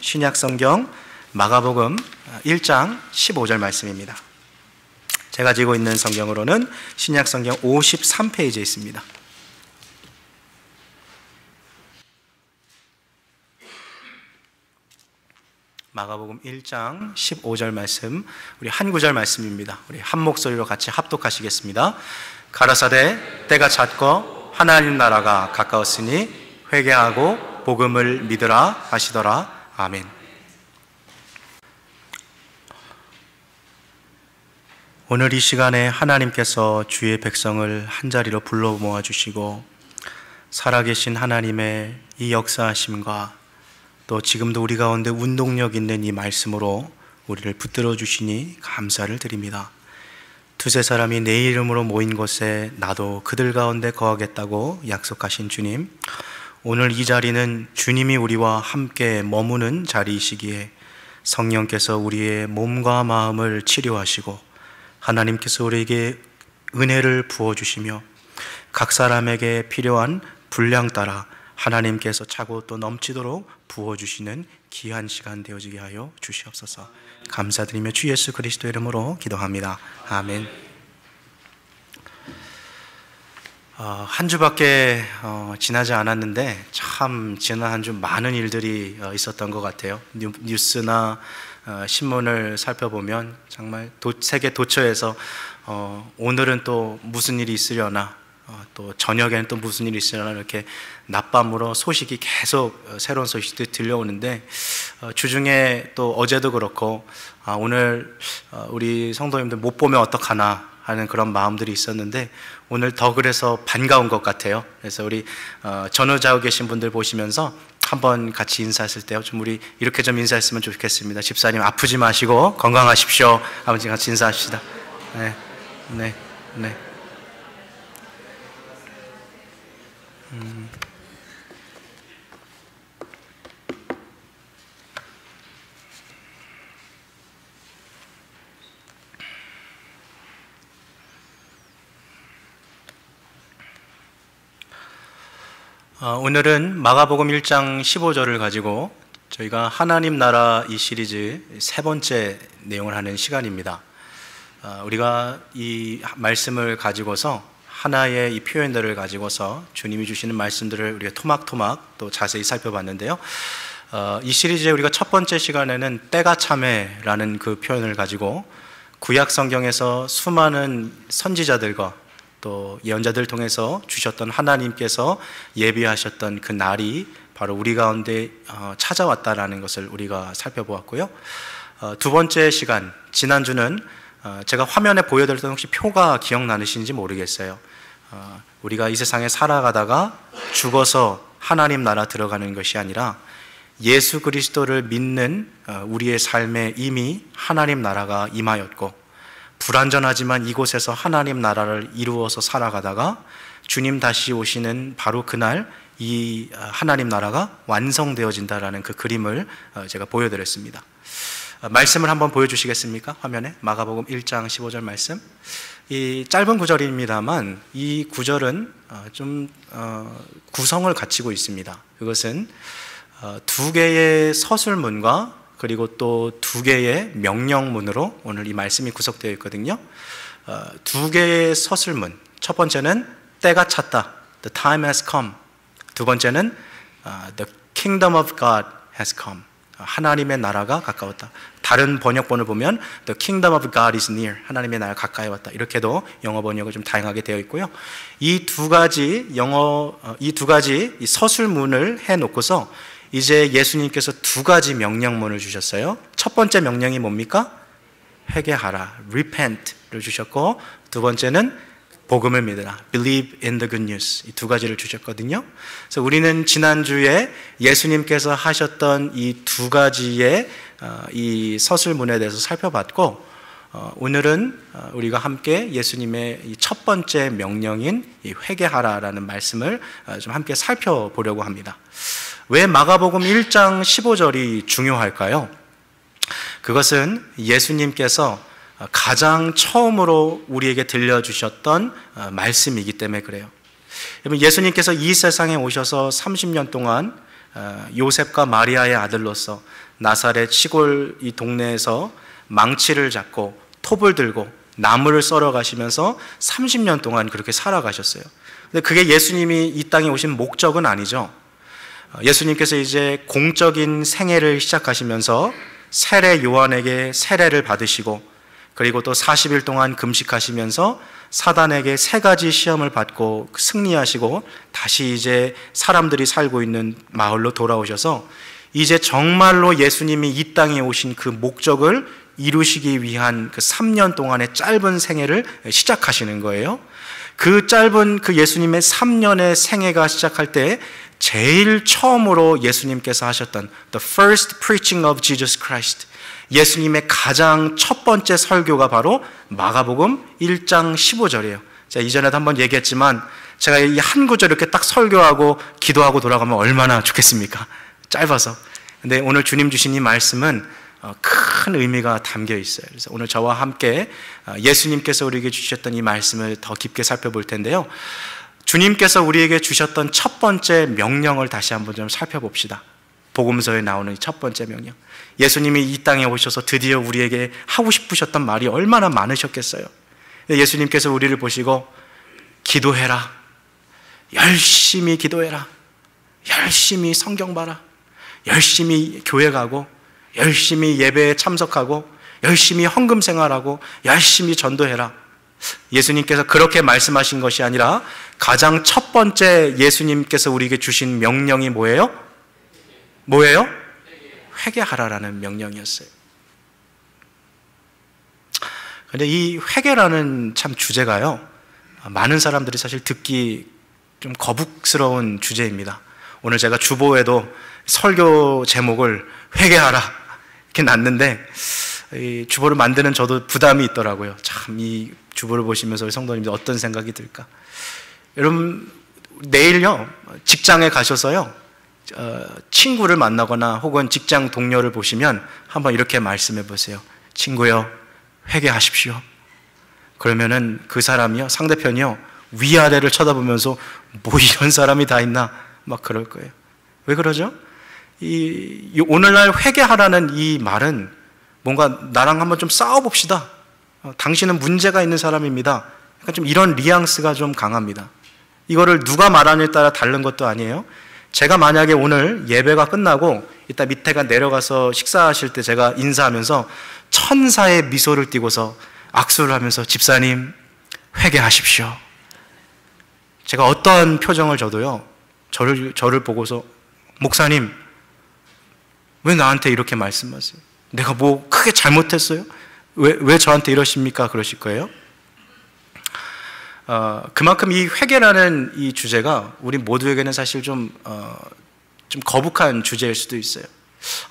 신약성경 마가복음 1장 15절 말씀입니다. 제가 지고 있는 성경으로는 신약성경 53페이지에 있습니다. 마가복음 1장 15절 말씀, 우리 한 구절 말씀입니다. 우리 한 목소리로 같이 합독하시겠습니다. 가라사대 때가 찼고 하나님 나라가 가까웠으니 회개하고 복음을 믿으라 하시더라. 아멘. 오늘 이 시간에 하나님께서 주의 백성을 한자리로 불러 모아주시고 살아계신 하나님의 이 역사하심과 또 지금도 우리 가운데 운동력 있는 이 말씀으로 우리를 붙들어 주시니 감사를 드립니다. 두세 사람이 내 이름으로 모인 곳에 나도 그들 가운데 거하겠다고 약속하신 주님, 오늘 이 자리는 주님이 우리와 함께 머무는 자리이시기에 성령께서 우리의 몸과 마음을 치료하시고 하나님께서 우리에게 은혜를 부어주시며 각 사람에게 필요한 분량 따라 하나님께서 차고 또 넘치도록 부어주시는 귀한 시간 되어지게 하여 주시옵소서. 감사드리며 주 예수 그리스도 이름으로 기도합니다. 아멘. 한 주밖에 지나지 않았는데 참 지난 한 주 많은 일들이 있었던 것 같아요. 뉴스나 신문을 살펴보면 정말 세계 도처에서 오늘은 또 무슨 일이 있으려나, 또 저녁에는 또 무슨 일이 있으려나 이렇게 낮밤으로 소식이 계속 새로운 소식들이 들려오는데 주중에 또 어제도 그렇고 오늘 우리 성도님들 못 보면 어떡하나 하는 그런 마음들이 있었는데 오늘 더 그래서 반가운 것 같아요. 그래서 우리 전후좌우 계신 분들 보시면서 한번 같이 인사했을 때 좀 우리 이렇게 좀 인사했으면 좋겠습니다. 집사님 아프지 마시고 건강하십시오. 아버지 같이 인사합시다. 네, 네, 네. 오늘은 마가복음 1장 15절을 가지고 저희가 하나님 나라 이 시리즈 세 번째 내용을 하는 시간입니다. 우리가 이 말씀을 가지고서 하나의 이 표현들을 가지고서 주님이 주시는 말씀들을 우리가 토막토막 또 자세히 살펴봤는데요. 이 시리즈의 우리가 첫 번째 시간에는 때가 참에라는 그 표현을 가지고 구약 성경에서 수많은 선지자들과 또 예언자들을 통해서 주셨던 하나님께서 예비하셨던 그 날이 바로 우리 가운데 찾아왔다라는 것을 우리가 살펴보았고요. 두 번째 시간, 지난주는 제가 화면에 보여드렸던 혹시 표가 기억나시는지 모르겠어요. 우리가 이 세상에 살아가다가 죽어서 하나님 나라 들어가는 것이 아니라 예수 그리스도를 믿는 우리의 삶에 이미 하나님 나라가 임하였고 불완전하지만 이곳에서 하나님 나라를 이루어서 살아가다가 주님 다시 오시는 바로 그날 이 하나님 나라가 완성되어진다라는 그 그림을 제가 보여드렸습니다. 말씀을 한번 보여주시겠습니까? 화면에 마가복음 1장 15절 말씀. 이 짧은 구절입니다만 이 구절은 좀 구성을 갖추고 있습니다. 그것은 두 개의 서술문과 그리고 또 두 개의 명령문으로 오늘 이 말씀이 구성되어 있거든요. 두 개의 서술문, 첫 번째는 때가 찼다, The time has come. 두 번째는 The kingdom of God has come. 하나님의 나라가 가까웠다. 다른 번역본을 보면 The kingdom of God is near. 하나님의 나라가 가까이 왔다. 이렇게도 영어 번역을 좀 다양하게 되어 있고요. 이 두 가지 이 서술문을 해놓고서 이제 예수님께서 두 가지 명령문을 주셨어요. 첫 번째 명령이 뭡니까? 회개하라, repent를 주셨고, 두 번째는 복음을 믿으라, believe in the good news. 이 두 가지를 주셨거든요. 그래서 우리는 지난주에 예수님께서 하셨던 이 두 가지의 이 서술문에 대해서 살펴봤고, 오늘은 우리가 함께 예수님의 이 첫 번째 명령인 이 회개하라라는 말씀을 좀 함께 살펴보려고 합니다. 왜 마가복음 1장 15절이 중요할까요? 그것은 예수님께서 가장 처음으로 우리에게 들려주셨던 말씀이기 때문에 그래요. 여러분, 예수님께서 이 세상에 오셔서 30년 동안 요셉과 마리아의 아들로서 나사렛 시골 이 동네에서 망치를 잡고 톱을 들고 나무를 썰어 가시면서 30년 동안 그렇게 살아가셨어요. 근데 그게 예수님이 이 땅에 오신 목적은 아니죠. 예수님께서 이제 공적인 생애를 시작하시면서 세례 요한에게 세례를 받으시고, 그리고 또 40일 동안 금식하시면서 사단에게 3가지 시험을 받고 승리하시고 다시 이제 사람들이 살고 있는 마을로 돌아오셔서 이제 정말로 예수님이 이 땅에 오신 그 목적을 이루시기 위한 그 3년 동안의 짧은 생애를 시작하시는 거예요. 그 짧은 그 예수님의 3년의 생애가 시작할 때 제일 처음으로 예수님께서 하셨던 The first preaching of Jesus Christ, 예수님의 가장 첫 번째 설교가 바로 마가복음 1장 15절이에요. 자, 이전에도 한번 얘기했지만 제가 이 한 구절 이렇게 딱 설교하고 기도하고 돌아가면 얼마나 좋겠습니까? 짧아서. 근데 오늘 주님 주신 이 말씀은 큰 의미가 담겨 있어요. 그래서 오늘 저와 함께 예수님께서 우리에게 주셨던 이 말씀을 더 깊게 살펴볼 텐데요. 주님께서 우리에게 주셨던 첫 번째 명령을 다시 한번 좀 살펴봅시다. 복음서에 나오는 첫 번째 명령. 예수님이 이 땅에 오셔서 드디어 우리에게 하고 싶으셨던 말이 얼마나 많으셨겠어요. 예수님께서 우리를 보시고 기도해라, 열심히 기도해라, 열심히 성경 봐라, 열심히 교회 가고, 열심히 예배에 참석하고, 열심히 헌금 생활하고, 열심히 전도해라. 예수님께서 그렇게 말씀하신 것이 아니라 가장 첫 번째 예수님께서 우리에게 주신 명령이 뭐예요? 뭐예요? 회개하라라는 명령이었어요. 그런데 이 회개라는 참 주제가요, 많은 사람들이 사실 듣기 좀 거북스러운 주제입니다. 오늘 제가 주보에도 설교 제목을 회개하라 이렇게 놨는데, 이 주보를 만드는 저도 부담이 있더라고요. 참 이 주보를 보시면서 우리 성도님들 어떤 생각이 들까? 여러분, 내일요 직장에 가셔서요 친구를 만나거나 혹은 직장 동료를 보시면 한번 이렇게 말씀해 보세요. 친구요, 회개하십시오. 그러면은 그 사람이요, 상대편이요, 위아래를 쳐다보면서 뭐 이런 사람이 다 있나 막 그럴 거예요. 왜 그러죠? 이 오늘날 회개하라는 이 말은 뭔가 나랑 한번 좀 싸워봅시다, 당신은 문제가 있는 사람입니다, 그러니까 좀 이런 뉘앙스가 좀 강합니다. 이거를 누가 말하느냐에 따라 다른 것도 아니에요. 제가 만약에 오늘 예배가 끝나고 이따 밑에가 내려가서 식사하실 때 제가 인사하면서 천사의 미소를 띠고서 악수를 하면서 집사님 회개하십시오, 제가 어떠한 표정을 줘도요 저를 보고서 목사님 왜 나한테 이렇게 말씀하세요? 내가 뭐 크게 잘못했어요? 왜 저한테 이러십니까? 그러실 거예요. 그만큼 이 회개라는 이 주제가 우리 모두에게는 사실 좀 거북한 주제일 수도 있어요.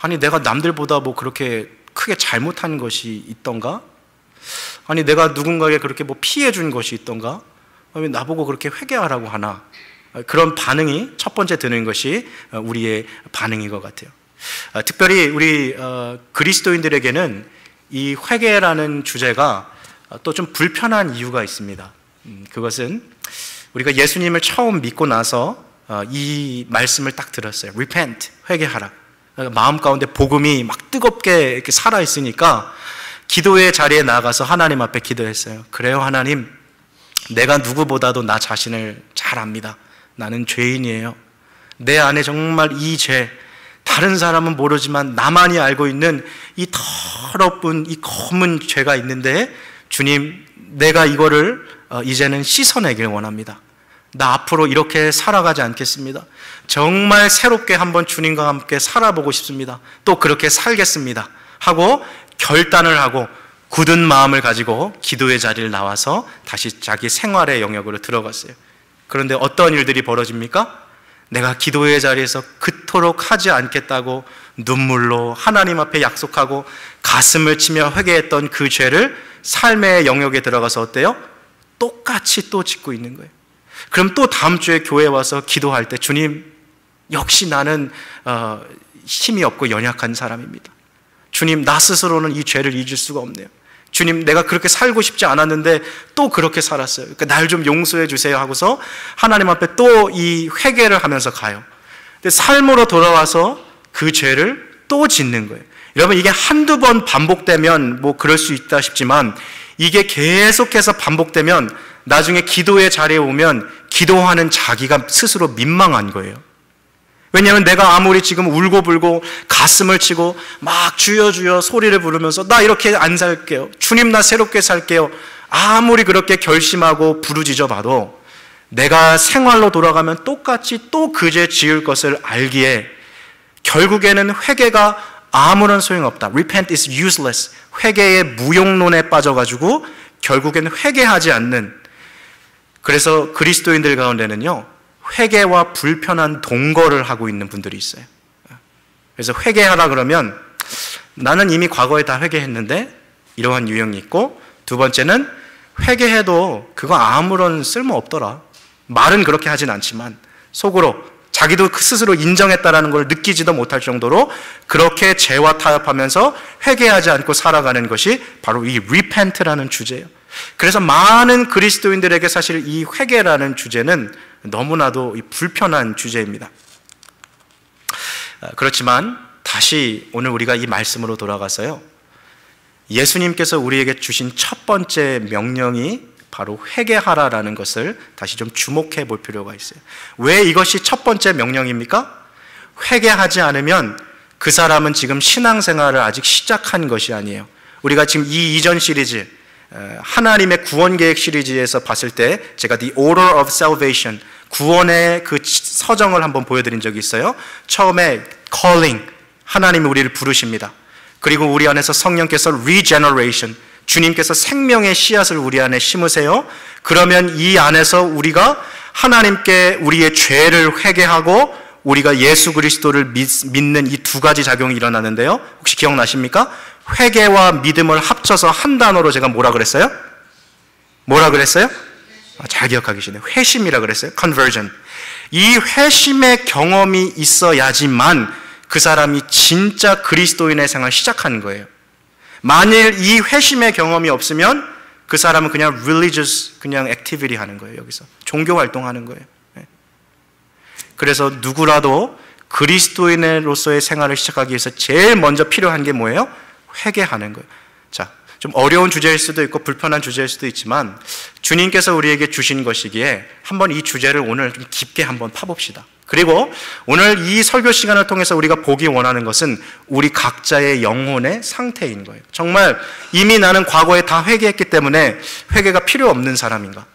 아니, 내가 남들보다 뭐 그렇게 크게 잘못한 것이 있던가? 아니, 내가 누군가에게 그렇게 뭐 피해 준 것이 있던가? 왜 나보고 그렇게 회개하라고 하나? 그런 반응이 첫 번째 드는 것이 우리의 반응인 것 같아요. 특별히 우리 그리스도인들에게는 이 회개라는 주제가 또 좀 불편한 이유가 있습니다. 그것은 우리가 예수님을 처음 믿고 나서 이 말씀을 딱 들었어요. Repent, 회개하라. 마음 가운데 복음이 막 뜨겁게 이렇게 살아있으니까 기도의 자리에 나가서 하나님 앞에 기도했어요. 그래요 하나님, 내가 누구보다도 나 자신을 잘 압니다. 나는 죄인이에요. 내 안에 정말 이 죄, 다른 사람은 모르지만 나만이 알고 있는 이 더럽은 이 검은 죄가 있는데 주님, 내가 이거를 이제는 씻어내길 원합니다. 나 앞으로 이렇게 살아가지 않겠습니다. 정말 새롭게 한번 주님과 함께 살아보고 싶습니다. 또 그렇게 살겠습니다 하고 결단을 하고 굳은 마음을 가지고 기도의 자리를 나와서 다시 자기 생활의 영역으로 들어갔어요. 그런데 어떤 일들이 벌어집니까? 내가 기도의 자리에서 그토록 하지 않겠다고 눈물로 하나님 앞에 약속하고 가슴을 치며 회개했던 그 죄를 삶의 영역에 들어가서 어때요? 똑같이 또 짓고 있는 거예요. 그럼 또 다음 주에 교회에 와서 기도할 때 주님, 역시 나는 힘이 없고 연약한 사람입니다. 주님, 나 스스로는 이 죄를 잊을 수가 없네요. 주님, 내가 그렇게 살고 싶지 않았는데 또 그렇게 살았어요. 그러니까 날 좀 용서해 주세요 하고서 하나님 앞에 또 이 회개를 하면서 가요. 근데 삶으로 돌아와서 그 죄를 또 짓는 거예요. 여러분, 이게 한두 번 반복되면 뭐 그럴 수 있다 싶지만 이게 계속해서 반복되면 나중에 기도의 자리에 오면 기도하는 자기가 스스로 민망한 거예요. 왜냐하면 내가 아무리 지금 울고불고 가슴을 치고 막 주여 주여 소리를 부르면서 나 이렇게 안 살게요, 주님 나 새롭게 살게요, 아무리 그렇게 결심하고 부르짖어 봐도 내가 생활로 돌아가면 똑같이 또 그 죄 지을 것을 알기에 결국에는 회개가 아무런 소용없다. Repent is useless. 회개의 무용론에 빠져가지고 결국에는 회개하지 않는, 그래서 그리스도인들 가운데는요 회개와 불편한 동거를 하고 있는 분들이 있어요. 그래서 회개하라 그러면 나는 이미 과거에 다 회개했는데 이러한 유형이 있고, 두 번째는 회개해도 그거 아무런 쓸모없더라. 말은 그렇게 하진 않지만 속으로 자기도 스스로 인정했다라는 걸 느끼지도 못할 정도로 그렇게 죄와 타협하면서 회개하지 않고 살아가는 것이 바로 이 repent라는 주제예요. 그래서 많은 그리스도인들에게 사실 이 회개라는 주제는 너무나도 불편한 주제입니다. 그렇지만 다시 오늘 우리가 이 말씀으로 돌아가서요, 예수님께서 우리에게 주신 첫 번째 명령이 바로 회개하라라는 것을 다시 좀 주목해 볼 필요가 있어요. 왜 이것이 첫 번째 명령입니까? 회개하지 않으면 그 사람은 지금 신앙생활을 아직 시작한 것이 아니에요. 우리가 지금 이 이전 시리즈, 하나님의 구원 계획 시리즈에서 봤을 때 제가 The Order of Salvation, 구원의 그 서정을 한번 보여드린 적이 있어요. 처음에 calling, 하나님이 우리를 부르십니다. 그리고 우리 안에서 성령께서 regeneration, 주님께서 생명의 씨앗을 우리 안에 심으세요. 그러면 이 안에서 우리가 하나님께 우리의 죄를 회개하고 우리가 예수 그리스도를 믿는 이 두 가지 작용이 일어나는데요, 혹시 기억나십니까? 회개와 믿음을 합쳐서 한 단어로 제가 뭐라 그랬어요? 뭐라 그랬어요? 잘 기억하고 계시네요. 회심이라 그랬어요. conversion. 이 회심의 경험이 있어야지만 그 사람이 진짜 그리스도인의 생활을 시작하는 거예요. 만일 이 회심의 경험이 없으면 그 사람은 그냥 religious, 그냥 activity 하는 거예요. 여기서 종교 활동하는 거예요. 그래서 누구라도 그리스도인으로서의 생활을 시작하기 위해서 제일 먼저 필요한 게 뭐예요? 회개하는 거예요. 자, 좀 어려운 주제일 수도 있고 불편한 주제일 수도 있지만 주님께서 우리에게 주신 것이기에 한번 이 주제를 오늘 좀 깊게 한번 파봅시다. 그리고 오늘 이 설교 시간을 통해서 우리가 보기 원하는 것은 우리 각자의 영혼의 상태인 거예요. 정말 이미 나는 과거에 다 회개했기 때문에 회개가 필요 없는 사람인가?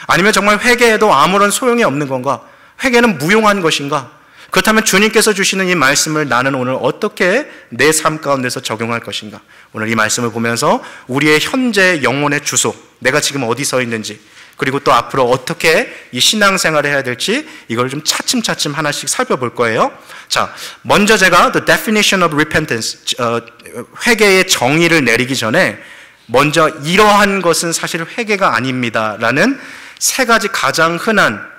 아니면 정말 회개해도 아무런 소용이 없는 건가? 회개는 무용한 것인가? 그렇다면 주님께서 주시는 이 말씀을 나는 오늘 어떻게 내 삶 가운데서 적용할 것인가? 오늘 이 말씀을 보면서 우리의 현재 영혼의 주소, 내가 지금 어디 서 있는지, 그리고 또 앞으로 어떻게 이 신앙생활을 해야 될지 이걸 좀 차츰차츰 하나씩 살펴볼 거예요. 자, 먼저 제가 the definition of repentance, 회개의 정의를 내리기 전에 먼저 이러한 것은 사실 회개가 아닙니다라는 세 가지 가장 흔한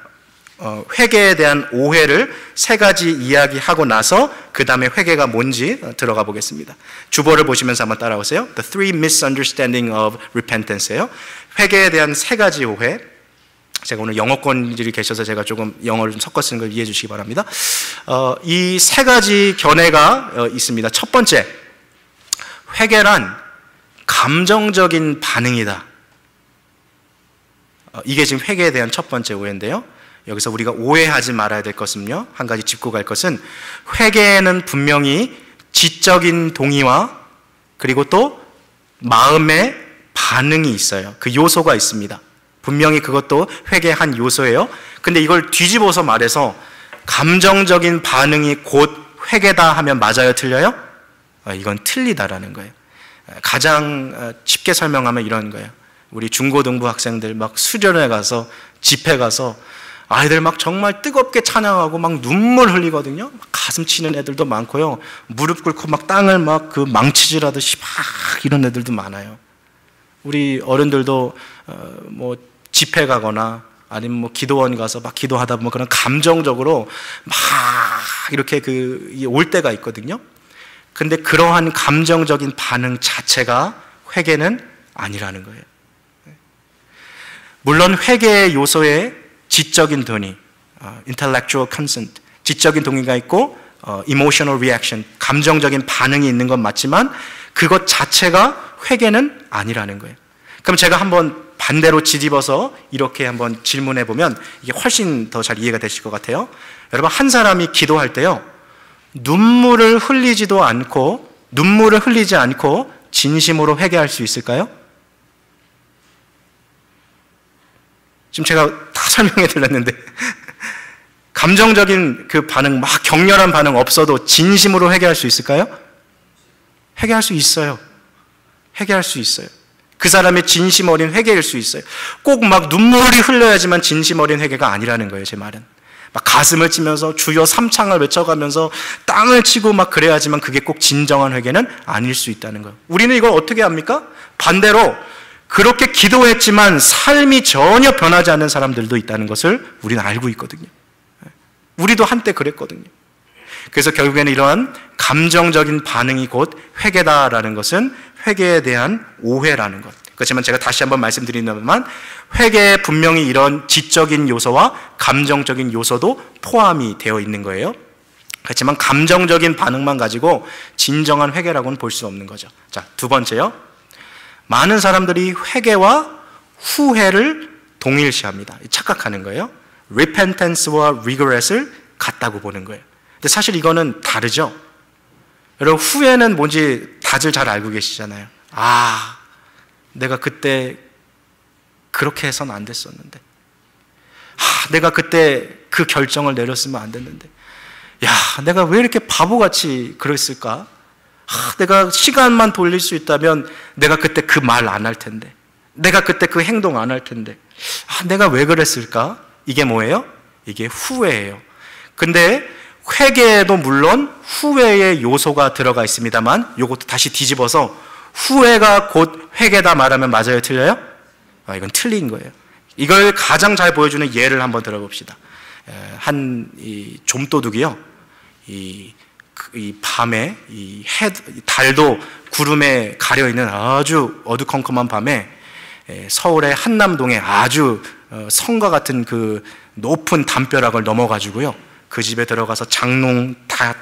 회개에 대한 오해를 세 가지 이야기하고 나서 그 다음에 회개가 뭔지 들어가 보겠습니다. 주보를 보시면서 한번 따라오세요. The three misunderstanding of repentance예요. 회개에 대한 세 가지 오해. 제가 오늘 영어권들이 계셔서 제가 조금 영어를 좀 섞어 쓰는 걸 이해해 주시기 바랍니다. 이 세 가지 견해가 있습니다. 첫 번째, 회개란 감정적인 반응이다. 이게 지금 회개에 대한 첫 번째 오해인데요. 여기서 우리가 오해하지 말아야 될 것은요, 한 가지 짚고 갈 것은 회개에는 분명히 지적인 동의와 그리고 또 마음의 반응이 있어요. 그 요소가 있습니다. 분명히 그것도 회개의 한 요소예요. 근데 이걸 뒤집어서 말해서 감정적인 반응이 곧 회개다 하면 맞아요, 틀려요? 이건 틀리다라는 거예요. 가장 쉽게 설명하면 이런 거예요. 우리 중고등부 학생들 막 수련회 가서 집회 가서 아이들 막 정말 뜨겁게 찬양하고 막 눈물 흘리거든요. 막 가슴 치는 애들도 많고요. 무릎 꿇고 막 땅을 막 그 망치질하듯이 막 이런 애들도 많아요. 우리 어른들도 뭐 집회 가거나 아니면 뭐 기도원 가서 막 기도하다 보면 그런 감정적으로 막 이렇게 올 때가 있거든요. 근데 그러한 감정적인 반응 자체가 회개는 아니라는 거예요. 물론 회개의 요소에 지적인 동의, intellectual consent, 지적인 동의가 있고 emotional reaction, 감정적인 반응이 있는 건 맞지만 그것 자체가 회개는 아니라는 거예요. 그럼 제가 한번 반대로 뒤집어서 이렇게 한번 질문해 보면 이게 훨씬 더 잘 이해가 되실 것 같아요. 여러분, 한 사람이 기도할 때요, 눈물을 흘리지 않고 진심으로 회개할 수 있을까요? 지금 제가 다 설명해 드렸는데 감정적인 그 반응, 막 격렬한 반응 없어도 진심으로 회개할 수 있을까요? 회개할 수 있어요. 회개할 수 있어요. 그 사람의 진심 어린 회개일 수 있어요. 꼭 막 눈물이 흘러야지만 진심 어린 회개가 아니라는 거예요, 제 말은. 막 가슴을 치면서 주여 삼창을 외쳐가면서 땅을 치고 막 그래야지만 그게 꼭 진정한 회개는 아닐 수 있다는 거예요. 우리는 이걸 어떻게 합니까? 반대로 그렇게 기도했지만 삶이 전혀 변하지 않는 사람들도 있다는 것을 우리는 알고 있거든요. 우리도 한때 그랬거든요. 그래서 결국에는 이러한 감정적인 반응이 곧 회개다라는 것은 회개에 대한 오해라는 것. 그렇지만 제가 다시 한번 말씀드리면 회개에 분명히 이런 지적인 요소와 감정적인 요소도 포함이 되어 있는 거예요. 그렇지만 감정적인 반응만 가지고 진정한 회개라고는 볼 수 없는 거죠. 자, 두 번째요. 많은 사람들이 회개와 후회를 동일시합니다. 착각하는 거예요. repentance와 regret을 같다고 보는 거예요. 근데 사실 이거는 다르죠. 여러분, 후회는 뭔지 다들 잘 알고 계시잖아요. 아, 내가 그때 그렇게 해서는 안 됐었는데, 내가 그때 그 결정을 내렸으면 안 됐는데, 야, 내가 왜 이렇게 바보같이 그랬을까? 내가 시간만 돌릴 수 있다면 내가 그때 그 말 안 할 텐데, 내가 그때 그 행동 안 할 텐데, 내가 왜 그랬을까? 이게 뭐예요? 이게 후회예요. 근데 회개에도 물론 후회의 요소가 들어가 있습니다만, 이것도 다시 뒤집어서 후회가 곧 회개다 말하면 맞아요, 틀려요? 이건 틀린 거예요. 이걸 가장 잘 보여주는 예를 한번 들어봅시다. 한 이 좀도둑이요, 이 밤에 달도 구름에 가려 있는 아주 어두컴컴한 밤에 서울의 한남동에 아주 성과 같은 그 높은 담벼락을 넘어가지고요, 그 집에 들어가서 장롱 다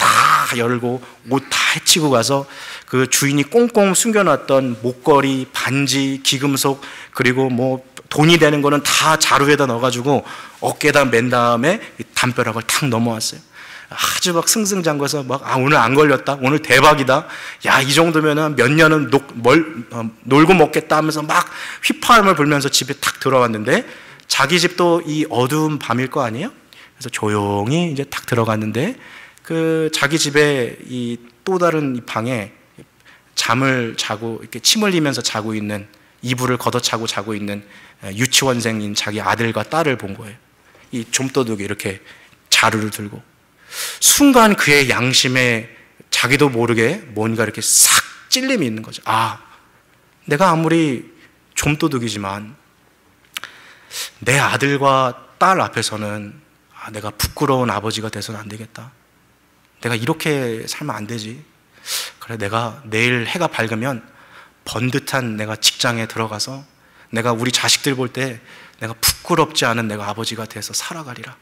열고 옷 다 헤치고 가서 그 주인이 꽁꽁 숨겨놨던 목걸이, 반지, 귀금속, 그리고 뭐 돈이 되는 거는 다 자루에다 넣어가지고 어깨에다 맨 다음에 담벼락을 탁 넘어왔어요. 아주 막 승승장구해서 막 오늘 안 걸렸다, 오늘 대박이다, 야, 이 정도면은 몇 년은 놀고 먹겠다 하면서 막 휘파람을 불면서 집에 탁 들어왔는데, 자기 집도 이 어두운 밤일 거 아니에요? 그래서 조용히 이제 탁 들어갔는데, 그 자기 집에 이 또 다른 이 방에 잠을 자고 이렇게 침 흘리면서 자고 있는, 이불을 걷어차고 자고 있는 유치원생인 자기 아들과 딸을 본 거예요. 이 좀도둑이 이렇게 자루를 들고, 순간 그의 양심에 자기도 모르게 뭔가 이렇게 싹 찔림이 있는 거죠. 내가 아무리 좀도둑이지만 내 아들과 딸 앞에서는 내가 부끄러운 아버지가 돼서는 안 되겠다. 내가 이렇게 살면 안 되지. 그래, 내가 내일 해가 밝으면 번듯한 내가 직장에 들어가서 내가 우리 자식들 볼 때 내가 부끄럽지 않은 내가 아버지가 돼서 살아가리라.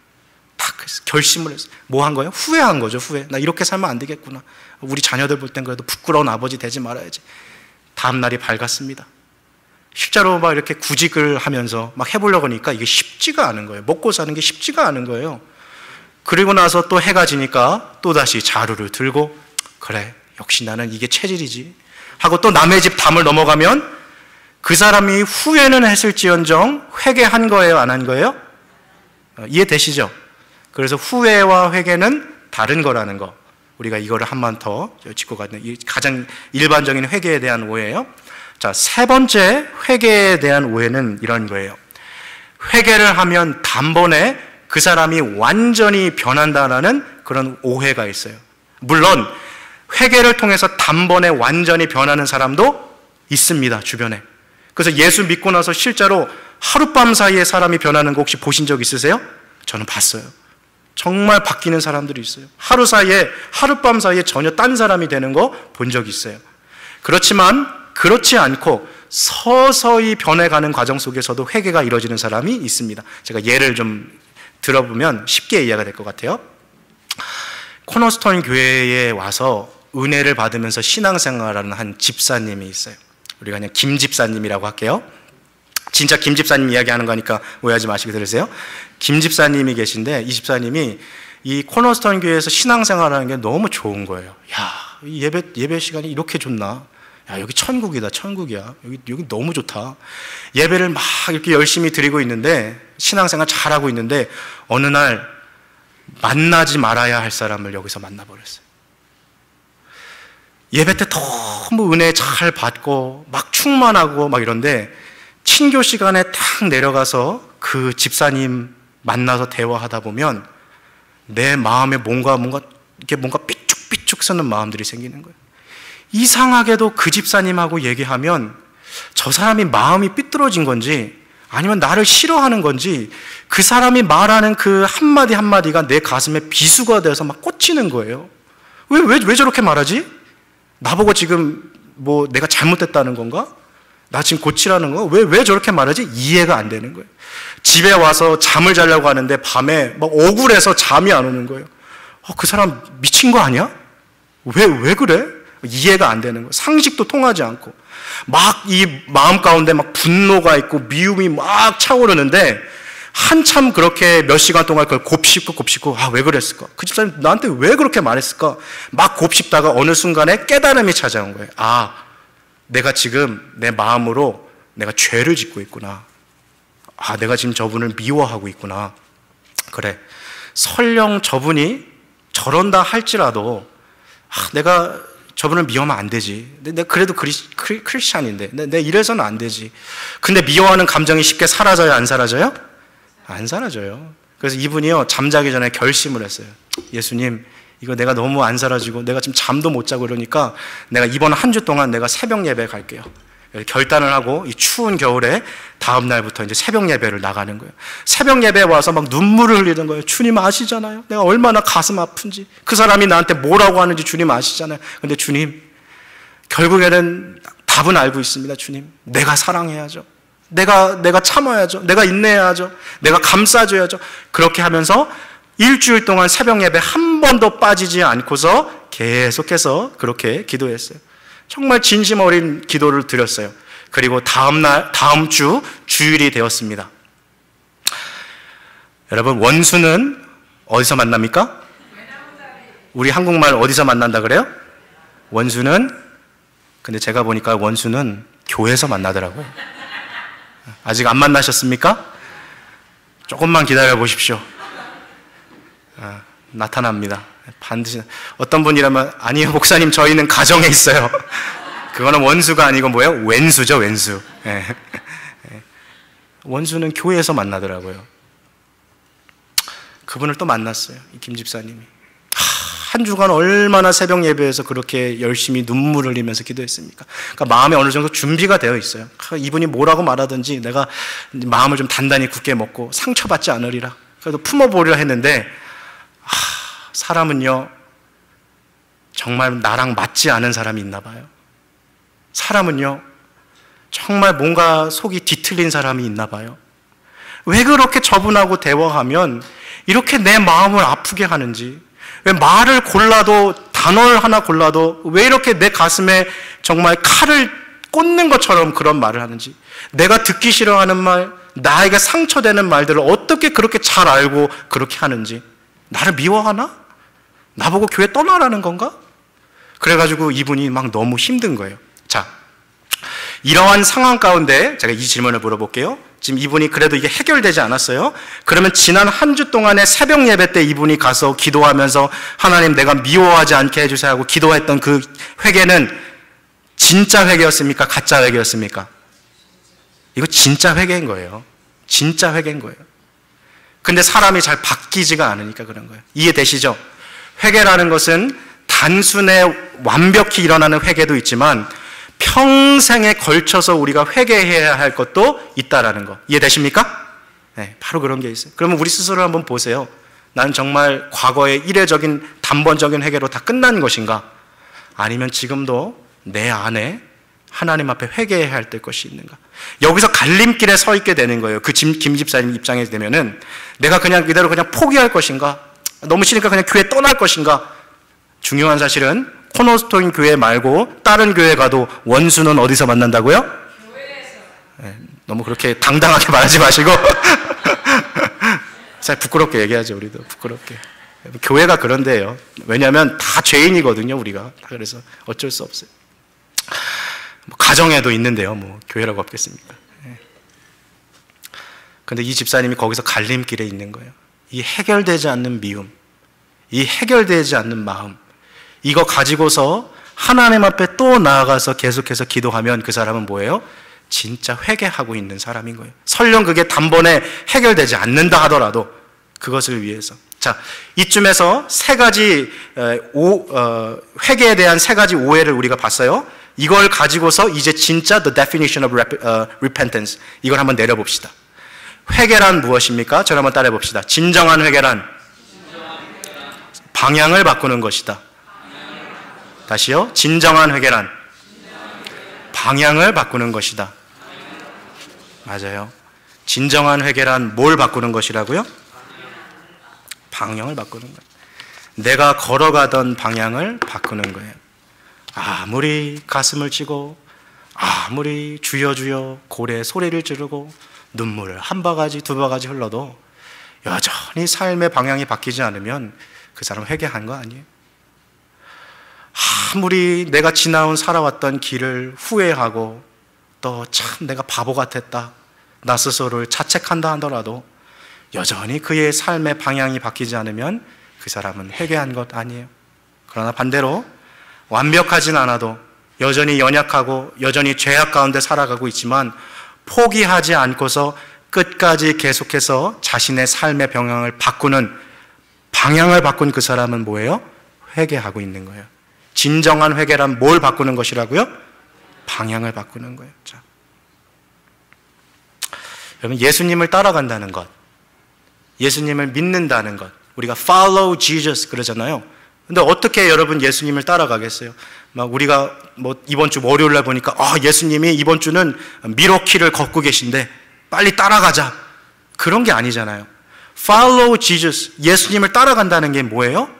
딱 결심을 했어요. 뭐 한 거예요? 후회한 거죠, 후회. 나 이렇게 살면 안 되겠구나. 우리 자녀들 볼 땐 그래도 부끄러운 아버지 되지 말아야지. 다음 날이 밝았습니다. 실제로 막 이렇게 구직을 하면서 막 해보려고 하니까 이게 쉽지가 않은 거예요. 먹고 사는 게 쉽지가 않은 거예요. 그리고 나서 또 해가 지니까 또다시 자루를 들고, 그래, 역시 나는 이게 체질이지 하고 또 남의 집 담을 넘어가면 그 사람이 후회는 했을지언정 회개한 거예요, 안 한 거예요? 이해되시죠? 그래서 후회와 회개는 다른 거라는 거, 우리가 이거를 한 번 더 짚고 가는 가장 일반적인 회개에 대한 오해예요. 자, 세 번째 회개에 대한 오해는 이런 거예요. 회개를 하면 단번에 그 사람이 완전히 변한다라는 그런 오해가 있어요. 물론 회개를 통해서 단번에 완전히 변하는 사람도 있습니다, 주변에. 그래서 예수 믿고 나서 실제로 하룻밤 사이에 사람이 변하는 거 혹시 보신 적 있으세요? 저는 봤어요. 정말 바뀌는 사람들이 있어요. 하룻밤 사이에 전혀 딴 사람이 되는 거 본 적 있어요. 그렇지만 그렇지 않고 서서히 변해가는 과정 속에서도 회개가 이루어지는 사람이 있습니다. 제가 예를 좀 들어보면 쉽게 이해가 될 것 같아요. 코너스톤 교회에 와서 은혜를 받으면서 신앙생활하는 한 집사님이 있어요. 우리가 그냥 김 집사님이라고 할게요. 진짜 김 집사님 이야기하는 거니까 오해하지 마시고 들으세요. 김 집사님이 계신데, 이 집사님이 이 코너스톤 교회에서 신앙생활하는 게 너무 좋은 거예요. 야, 이 예배 시간이 이렇게 좋나? 야, 여기 천국이다, 천국이야. 여기 너무 좋다. 예배를 막 이렇게 열심히 드리고 있는데, 신앙생활 잘하고 있는데, 어느 날 만나지 말아야 할 사람을 여기서 만나버렸어요. 예배 때 너무 은혜 잘 받고 막 충만하고 막 이런데, 친교 시간에 딱 내려가서 그 집사님 만나서 대화하다 보면 내 마음에 뭔가 삐죽삐죽 서는 마음들이 생기는 거예요. 이상하게도 그 집사님하고 얘기하면 저 사람이 마음이 삐뚤어진 건지 아니면 나를 싫어하는 건지 그 사람이 말하는 그 한마디 한마디가 내 가슴에 비수가 돼서 막 꽂히는 거예요. 왜 저렇게 말하지? 나보고 지금 뭐 내가 잘못됐다는 건가? 나 지금 고치라는 거? 왜 저렇게 말하지? 이해가 안 되는 거예요. 집에 와서 잠을 자려고 하는데 밤에 막 억울해서 잠이 안 오는 거예요. 그 사람 미친 거 아니야? 왜 그래? 이해가 안 되는 거예요. 상식도 통하지 않고. 막 이 마음 가운데 막 분노가 있고 미움이 막 차오르는데 한참 그렇게 몇 시간 동안 그걸 곱씹고 왜 그랬을까? 그 집사님 나한테 왜 그렇게 말했을까? 막 곱씹다가 어느 순간에 깨달음이 찾아온 거예요. 내가 지금 내 마음으로 내가 죄를 짓고 있구나. 내가 지금 저분을 미워하고 있구나. 그래, 설령 저분이 저런다 할지라도 내가 저분을 미워하면 안 되지. 내가 그래도 크리스찬인데 내가 이래서는 안 되지. 근데 미워하는 감정이 쉽게 사라져요? 안 사라져요? 안 사라져요. 그래서 이분이요, 잠자기 전에 결심을 했어요. 예수님, 이거 내가 너무 안 사라지고 내가 지금 잠도 못 자고 그러니까 내가 이번 한 주 동안 내가 새벽 예배 갈게요. 결단을 하고 이 추운 겨울에 다음 날부터 이제 새벽 예배를 나가는 거예요. 새벽 예배에 와서 막 눈물을 흘리는 거예요. 주님 아시잖아요. 내가 얼마나 가슴 아픈지. 그 사람이 나한테 뭐라고 하는지 주님 아시잖아요. 근데 주님, 결국에는 답은 알고 있습니다. 주님, 내가 사랑해야죠. 내가 참아야죠. 내가 인내해야죠. 내가 감싸줘야죠. 그렇게 하면서 일주일 동안 새벽 예배 한 번도 빠지지 않고서 계속해서 그렇게 기도했어요. 정말 진심 어린 기도를 드렸어요. 그리고 다음 주 주일이 되었습니다. 여러분, 원수는 어디서 만납니까? 우리 한국말 어디서 만난다 그래요? 원수는, 근데 제가 보니까 원수는 교회에서 만나더라고요. 아직 안 만나셨습니까? 조금만 기다려 보십시오. 나타납니다. 반드시. 어떤 분이라면, 아니요 목사님, 저희는 가정에 있어요. 그거는 원수가 아니고 뭐예요? 왼수죠, 왼수. 원수는 교회에서 만나더라고요. 그분을 또 만났어요, 이 김 집사님이. 한 주간 얼마나 새벽 예배에서 그렇게 열심히 눈물을 흘리면서 기도했습니까? 그러니까 마음에 어느 정도 준비가 되어 있어요. 이분이 뭐라고 말하든지 내가 마음을 좀 단단히 굳게 먹고 상처받지 않으리라. 그래도 품어보려 했는데, 사람은요, 정말 나랑 맞지 않은 사람이 있나 봐요. 사람은요, 정말 뭔가 속이 뒤틀린 사람이 있나 봐요. 왜 그렇게 저분하고 대화하면 이렇게 내 마음을 아프게 하는지, 왜 말을 골라도, 단어를 하나 골라도 왜 이렇게 내 가슴에 정말 칼을 꽂는 것처럼 그런 말을 하는지, 내가 듣기 싫어하는 말, 나에게 상처되는 말들을 어떻게 그렇게 잘 알고 그렇게 하는지. 나를 미워하나? 나보고 교회 떠나라는 건가? 그래가지고 이분이 막 너무 힘든 거예요. 자, 이러한 상황 가운데 제가 이 질문을 물어볼게요. 지금 이분이 그래도 이게 해결되지 않았어요. 그러면 지난 한 주 동안의 새벽 예배 때 이분이 가서 기도하면서 하나님, 내가 미워하지 않게 해주세요 하고 기도했던 그 회개는 진짜 회개였습니까? 가짜 회개였습니까? 이거 진짜 회개인 거예요. 진짜 회개인 거예요. 근데 사람이 잘 바뀌지가 않으니까 그런 거예요. 이해되시죠? 회개라는 것은 단순에 완벽히 일어나는 회개도 있지만 평생에 걸쳐서 우리가 회개해야 할 것도 있다라는 거. 이해되십니까? 네, 바로 그런 게 있어요. 그러면 우리 스스로 한번 보세요. 나는 정말 과거의 이례적인 단번적인 회개로 다 끝난 것인가? 아니면 지금도 내 안에 하나님 앞에 회개해야 할 것이 있는가? 여기서 갈림길에 서 있게 되는 거예요. 그 김 집사님 입장에 되면은 내가 그냥 이대로 그냥 포기할 것인가? 너무 싫으니까 그냥 교회 떠날 것인가? 중요한 사실은 코너스톤 교회 말고 다른 교회 가도 원수는 어디서 만난다고요? 교회에서. 네, 너무 그렇게 당당하게 말하지 마시고 잘 부끄럽게 얘기하죠. 우리도 부끄럽게. 교회가 그런데요. 왜냐하면 다 죄인이거든요. 우리가. 그래서 어쩔 수 없어요. 뭐 가정에도 있는데요. 뭐 교회라고 없겠습니까? 그런데 이 집사님이 거기서 갈림길에 있는 거예요. 이 해결되지 않는 미움, 이 해결되지 않는 마음, 이거 가지고서 하나님 앞에 또 나아가서 계속해서 기도하면 그 사람은 뭐예요? 진짜 회개하고 있는 사람인 거예요. 설령 그게 단번에 해결되지 않는다 하더라도 그것을 위해서. 자, 이쯤에서 세 가지 회개에 대한 세 가지 오해를 우리가 봤어요. 이걸 가지고서 이제 진짜 the definition of repentance, 이걸 한번 내려봅시다. 회개란 무엇입니까? 저를 한번 따라해 봅시다. 진정한 회개란 방향을 바꾸는 것이다. 다시요. 진정한 회개란 방향을 바꾸는 것이다. 맞아요. 진정한 회개란 뭘 바꾸는 것이라고요? 방향을 바꾸는 거예요. 내가 걸어가던 방향을 바꾸는 거예요. 아무리 가슴을 찌고 아무리 주여 주여 고래 소리를 지르고 눈물을 한 바가지 두 바가지 흘러도 여전히 삶의 방향이 바뀌지 않으면 그 사람 회개한 거 아니에요? 아무리 내가 지나온 살아왔던 길을 후회하고 또 참 내가 바보 같았다, 나 스스로를 자책한다 하더라도 여전히 그의 삶의 방향이 바뀌지 않으면 그 사람은 회개한 것 아니에요. 그러나 반대로 완벽하진 않아도 여전히 연약하고 여전히 죄악 가운데 살아가고 있지만 포기하지 않고서 끝까지 계속해서 자신의 삶의 방향을 바꾸는, 방향을 바꾼 그 사람은 뭐예요? 회개하고 있는 거예요. 진정한 회개란 뭘 바꾸는 것이라고요? 방향을 바꾸는 거예요. 자, 여러분, 예수님을 따라간다는 것, 예수님을 믿는다는 것, 우리가 follow Jesus 그러잖아요. 근데 어떻게 여러분 예수님을 따라가겠어요? 막 우리가 뭐 이번 주 월요일 날 보니까 예수님이 이번 주는 미러키를 걷고 계신데 빨리 따라가자, 그런 게 아니잖아요. Follow Jesus, 예수님을 따라간다는 게 뭐예요?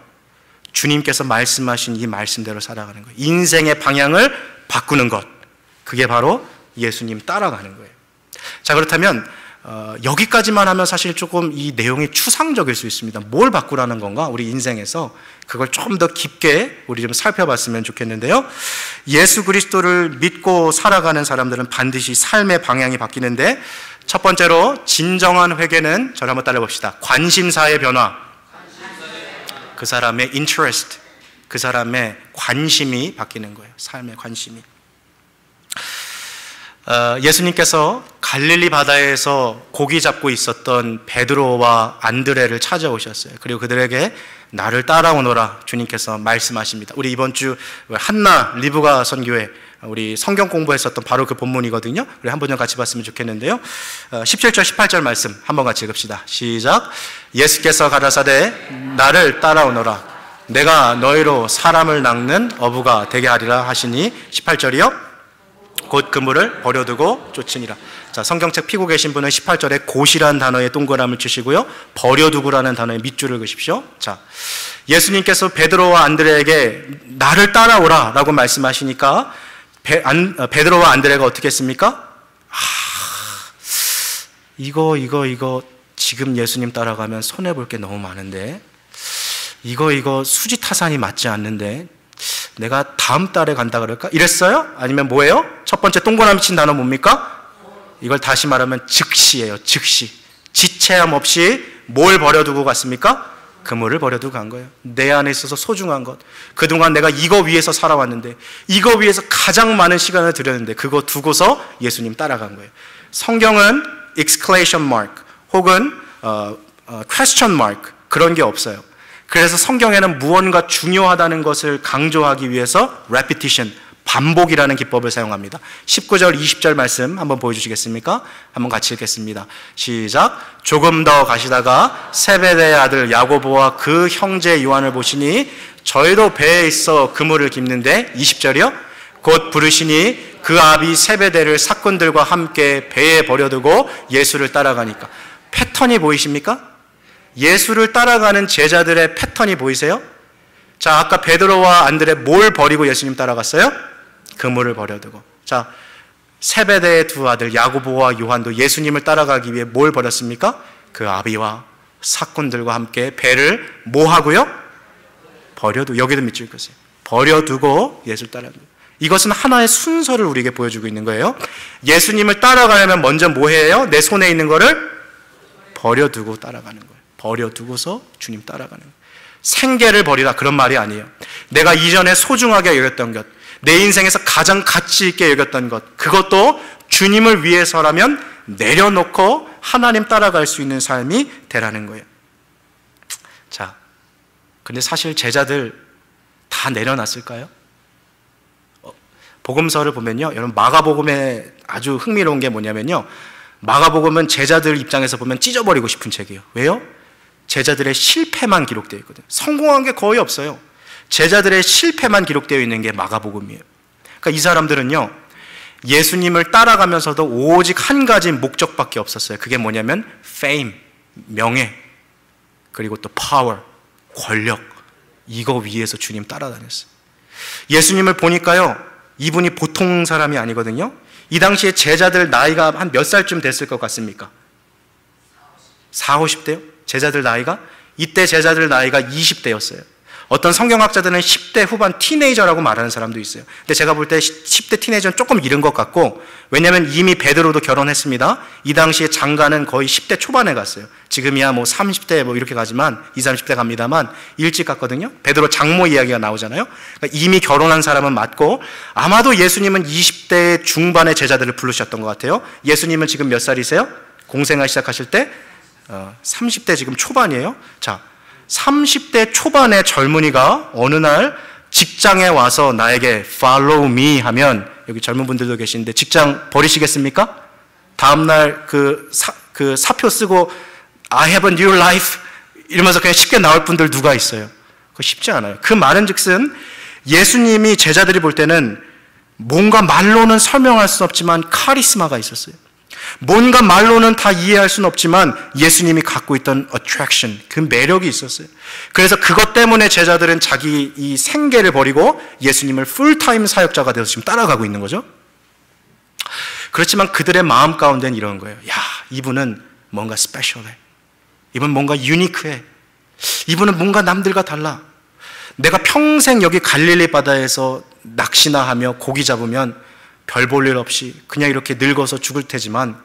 주님께서 말씀하신 이 말씀대로 살아가는 거예요. 인생의 방향을 바꾸는 것, 그게 바로 예수님 따라가는 거예요. 자, 그렇다면 여기까지만 하면 사실 조금 이 내용이 추상적일 수 있습니다. 뭘 바꾸라는 건가? 우리 인생에서 그걸 좀 더 깊게 우리 좀 살펴봤으면 좋겠는데요. 예수 그리스도를 믿고 살아가는 사람들은 반드시 삶의 방향이 바뀌는데, 첫 번째로 진정한 회개는 저를 한번 따라 봅시다. 관심사의 변화. 그 사람의 interest, 그 사람의 관심이 바뀌는 거예요. 삶의 관심이. 예수님께서 갈릴리 바다에서 고기 잡고 있었던 베드로와 안드레를 찾아오셨어요. 그리고 그들에게 나를 따라오너라 주님께서 말씀하십니다. 우리 이번 주 한나 리브가 선교회 우리 성경 공부했었던 바로 그 본문이거든요. 우리 한 번 좀 같이 봤으면 좋겠는데요. 17절 18절 말씀 한번 같이 읽읍시다. 시작. 예수께서 가라사대 나를 따라오너라 내가 너희로 사람을 낚는 어부가 되게 하리라 하시니, 18절이요. 곧 그물을 버려두고 쫓으니라. 자, 성경책 피고 계신 분은 18절에 곧이라는 단어에 동그라미를 치시고요, 버려두고라는 단어에 밑줄을 그으십시오. 자, 예수님께서 베드로와 안드레에게 나를 따라오라 라고 말씀하시니까 베드로와 안드레가 어떻게 했습니까? 이거 지금 예수님 따라가면 손해볼 게 너무 많은데, 이거 수지타산이 맞지 않는데 내가 다음 달에 간다 그럴까? 이랬어요? 아니면 뭐예요? 첫 번째 동그라미 친 단어 뭡니까? 이걸 다시 말하면 즉시예요. 즉시. 지체함 없이 뭘 버려두고 갔습니까? 그물을 버려두고 간 거예요. 내 안에 있어서 소중한 것, 그동안 내가 이거 위해서 살아왔는데, 이거 위해서 가장 많은 시간을 들였는데 그거 두고서 예수님 따라간 거예요. 성경은 exclamation mark 혹은 question mark 그런 게 없어요. 그래서 성경에는 무언가 중요하다는 것을 강조하기 위해서 repetition, 반복이라는 기법을 사용합니다. 19절, 20절 말씀 한번 보여주시겠습니까? 한번 같이 읽겠습니다. 시작. 조금 더 가시다가 세베대의 아들 야고보와 그 형제 요한을 보시니 저희도 배에 있어 그물을 깁는데, 20절이요. 곧 부르시니 그 아비 세베대를 사꾼들과 함께 배에 버려두고 예수를 따라가니까. 패턴이 보이십니까? 예수를 따라가는 제자들의 패턴이 보이세요? 자, 아까 베드로와 안드레 뭘 버리고 예수님 따라갔어요? 그물을 버려두고. 자, 세베대의 두 아들 야고보와 요한도 예수님을 따라가기 위해 뭘 버렸습니까? 그 아비와 사꾼들과 함께 배를 뭐 하고요? 버려두고. 여기도 밑줄 긋어요. 버려두고 예수를 따라갑니다. 이것은 하나의 순서를 우리에게 보여주고 있는 거예요. 예수님을 따라가려면 먼저 뭐 해요? 내 손에 있는 거를 버려두고 따라가는 거예요. 버려두고서 주님 따라가는 거예요. 생계를 버리라 그런 말이 아니에요. 내가 이전에 소중하게 여겼던 것, 내 인생에서 가장 가치 있게 여겼던 것, 그것도 주님을 위해서라면 내려놓고 하나님 따라갈 수 있는 삶이 되라는 거예요. 자, 근데 사실 제자들 다 내려놨을까요? 복음서를 보면요, 여러분 마가복음에 아주 흥미로운 게 뭐냐면요, 마가복음은 제자들 입장에서 보면 찢어버리고 싶은 책이에요. 왜요? 제자들의 실패만 기록되어 있거든요. 성공한 게 거의 없어요. 제자들의 실패만 기록되어 있는 게 마가복음이에요. 그러니까 이 사람들은요, 예수님을 따라가면서도 오직 한 가지 목적밖에 없었어요. 그게 뭐냐면 fame, 명예, 그리고 또 power, 권력, 이거 위해서 주님 따라다녔어요. 예수님을 보니까요, 이분이 보통 사람이 아니거든요. 이 당시에 제자들 나이가 한 몇 살쯤 됐을 것 같습니까? 40, 50대요? 제자들 나이가? 이때 제자들 나이가 20대였어요. 어떤 성경학자들은 10대 후반 티네이저라고 말하는 사람도 있어요. 근데 제가 볼 때 10대 티네이저는 조금 이른 것 같고, 왜냐하면 이미 베드로도 결혼했습니다. 이 당시에 장가는 거의 10대 초반에 갔어요. 지금이야 뭐 30대 뭐 이렇게 가지만 20, 30대 갑니다만 일찍 갔거든요. 베드로 장모 이야기가 나오잖아요. 그러니까 이미 결혼한 사람은 맞고, 아마도 예수님은 20대 중반의 제자들을 부르셨던 것 같아요. 예수님은 지금 몇 살이세요? 공생활 시작하실 때 30대 지금 초반이에요. 자, 30대 초반의 젊은이가 어느 날 직장에 와서 나에게 follow me 하면, 여기 젊은 분들도 계시는데 직장 버리시겠습니까? 다음날 그 사표 쓰고 I have a new life 이러면서 그냥 쉽게 나올 분들 누가 있어요? 그거 쉽지 않아요. 그 말은 즉슨 예수님이 제자들이 볼 때는 뭔가 말로는 설명할 수 없지만 카리스마가 있었어요. 뭔가 말로는 다 이해할 수는 없지만 예수님이 갖고 있던 attraction, 그 매력이 있었어요. 그래서 그것 때문에 제자들은 자기 이 생계를 버리고 예수님을 풀타임 사역자가 되어서 지금 따라가고 있는 거죠. 그렇지만 그들의 마음 가운데는 이런 거예요. 야, 이분은 뭔가 스페셜해. 이분은 뭔가 유니크해. 이분은 뭔가 남들과 달라. 내가 평생 여기 갈릴리 바다에서 낚시나 하며 고기 잡으면 별 볼 일 없이 그냥 이렇게 늙어서 죽을 테지만,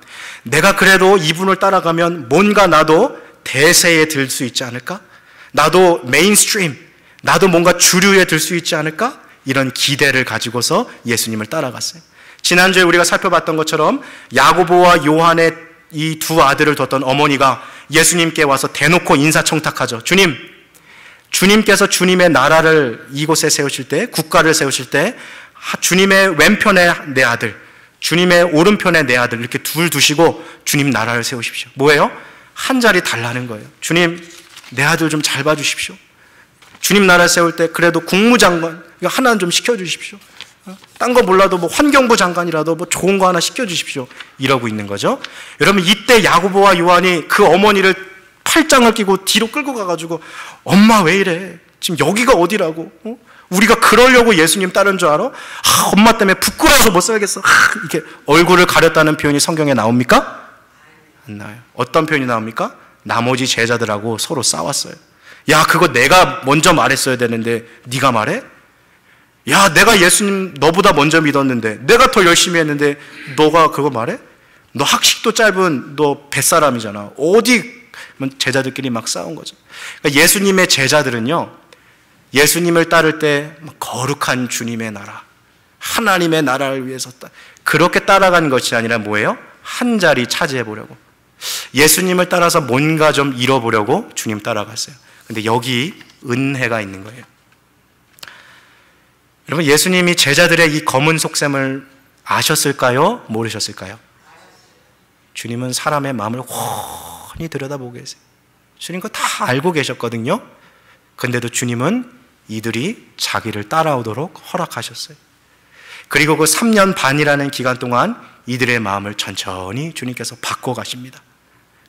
내가 그래도 이분을 따라가면 뭔가 나도 대세에 들 수 있지 않을까? 나도 메인스트림, 나도 뭔가 주류에 들 수 있지 않을까? 이런 기대를 가지고서 예수님을 따라갔어요. 지난주에 우리가 살펴봤던 것처럼 야고보와 요한의 이 두 아들을 뒀던 어머니가 예수님께 와서 대놓고 인사청탁하죠. 주님께서 주님의 나라를 이곳에 세우실 때, 국가를 세우실 때 주님의 왼편에 내 아들, 주님의 오른편에 내 아들, 이렇게 둘 두시고 주님 나라를 세우십시오. 뭐예요? 한 자리 달라는 거예요. 주님, 내 아들 좀 잘 봐주십시오. 주님 나라 세울 때 그래도 국무장관 이거 하나는 좀 시켜주십시오. 딴 거 몰라도 뭐 환경부 장관이라도 뭐 좋은 거 하나 시켜주십시오. 이러고 있는 거죠. 여러분, 이때 야고보와 요한이 그 어머니를 팔짱을 끼고 뒤로 끌고 가가지고, 엄마 왜 이래? 지금 여기가 어디라고? 우리가 그러려고 예수님 따른 줄 알아? 엄마 때문에 부끄러워서 못 살겠어. 이렇게 얼굴을 가렸다는 표현이 성경에 나옵니까? 안 나와요. 어떤 표현이 나옵니까? 나머지 제자들하고 서로 싸웠어요. 야, 그거 내가 먼저 말했어야 되는데 네가 말해? 야, 내가 예수님 너보다 먼저 믿었는데, 내가 더 열심히 했는데 너가 그거 말해? 너 학식도 짧은 너 뱃사람이잖아. 어디? 제자들끼리 막 싸운 거죠. 그러니까 예수님의 제자들은요, 예수님을 따를 때 거룩한 주님의 나라, 하나님의 나라를 위해서 그렇게 따라간 것이 아니라 뭐예요? 한 자리 차지해 보려고, 예수님을 따라서 뭔가 좀 잃어보려고 주님 따라갔어요. 근데 여기 은혜가 있는 거예요. 여러분, 예수님이 제자들의 이 검은 속셈을 아셨을까요? 모르셨을까요? 주님은 사람의 마음을 훤히 들여다보고 계세요. 주님 그거 다 알고 계셨거든요. 근데도 주님은 이들이 자기를 따라오도록 허락하셨어요. 그리고 그 3년 반이라는 기간 동안 이들의 마음을 천천히 주님께서 바꿔가십니다.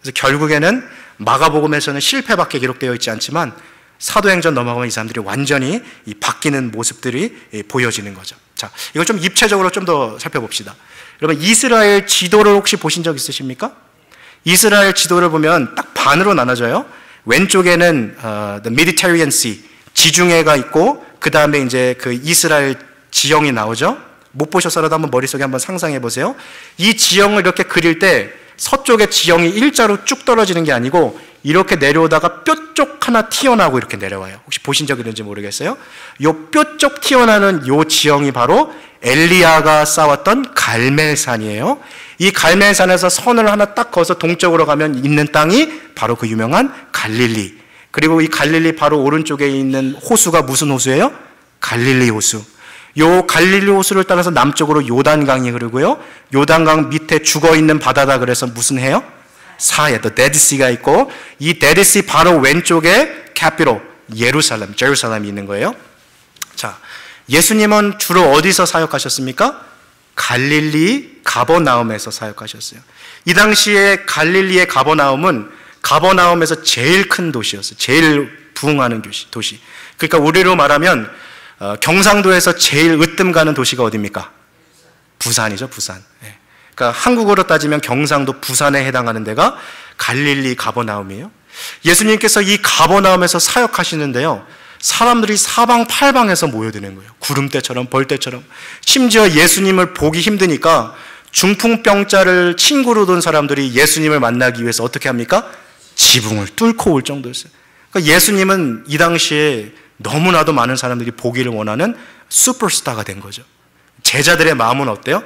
그래서 결국에는 마가복음에서는 실패밖에 기록되어 있지 않지만 사도행전 넘어가면 이 사람들이 완전히 이 바뀌는 모습들이 보여지는 거죠. 자, 이걸 좀 입체적으로 좀 더 살펴봅시다. 여러분, 이스라엘 지도를 혹시 보신 적 있으십니까? 이스라엘 지도를 보면 딱 반으로 나눠져요. 왼쪽에는 the Mediterranean Sea, 지중해가 있고, 그 다음에 이제 그 이스라엘 지형이 나오죠. 못 보셨어라도 한번 머릿속에 한번 상상해 보세요. 이 지형을 이렇게 그릴 때 서쪽의 지형이 일자로 쭉 떨어지는 게 아니고 이렇게 내려오다가 뾰쪽 하나 튀어나오고 이렇게 내려와요. 혹시 보신 적 있는지 모르겠어요. 요 뾰쪽 튀어나오는 요 지형이 바로 엘리야가 쌓았던 갈멜산이에요. 이 갈멜산에서 선을 하나 딱 그어서 동쪽으로 가면 있는 땅이 바로 그 유명한 갈릴리. 그리고 이 갈릴리 바로 오른쪽에 있는 호수가 무슨 호수예요? 갈릴리 호수. 요 갈릴리 호수를 따라서 남쪽으로 요단강이 흐르고요. 요단강 밑에 죽어있는 바다다 그래서 무슨 해요? 사해, 또 데드시가 있고, 이 데드시 바로 왼쪽에 캐피로 제루살렘이 있는 거예요. 자, 예수님은 주로 어디서 사역하셨습니까? 갈릴리 가버나움에서 사역하셨어요. 이 당시에 갈릴리의 가버나움에서 제일 큰 도시였어요. 제일 부흥하는 도시. 그러니까 우리로 말하면 경상도에서 제일 으뜸 가는 도시가 어디입니까? 부산이죠, 부산. 네. 그러니까 한국어로 따지면 경상도 부산에 해당하는 데가 갈릴리 가버나움이에요. 예수님께서 이 가버나움에서 사역하시는데요, 사람들이 사방팔방에서 모여드는 거예요. 구름대처럼 벌떼처럼. 심지어 예수님을 보기 힘드니까 중풍병자를 친구로 둔 사람들이 예수님을 만나기 위해서 어떻게 합니까? 지붕을 뚫고 올 정도였어요. 그러니까 예수님은 이 당시에 너무나도 많은 사람들이 보기를 원하는 슈퍼스타가 된 거죠. 제자들의 마음은 어때요?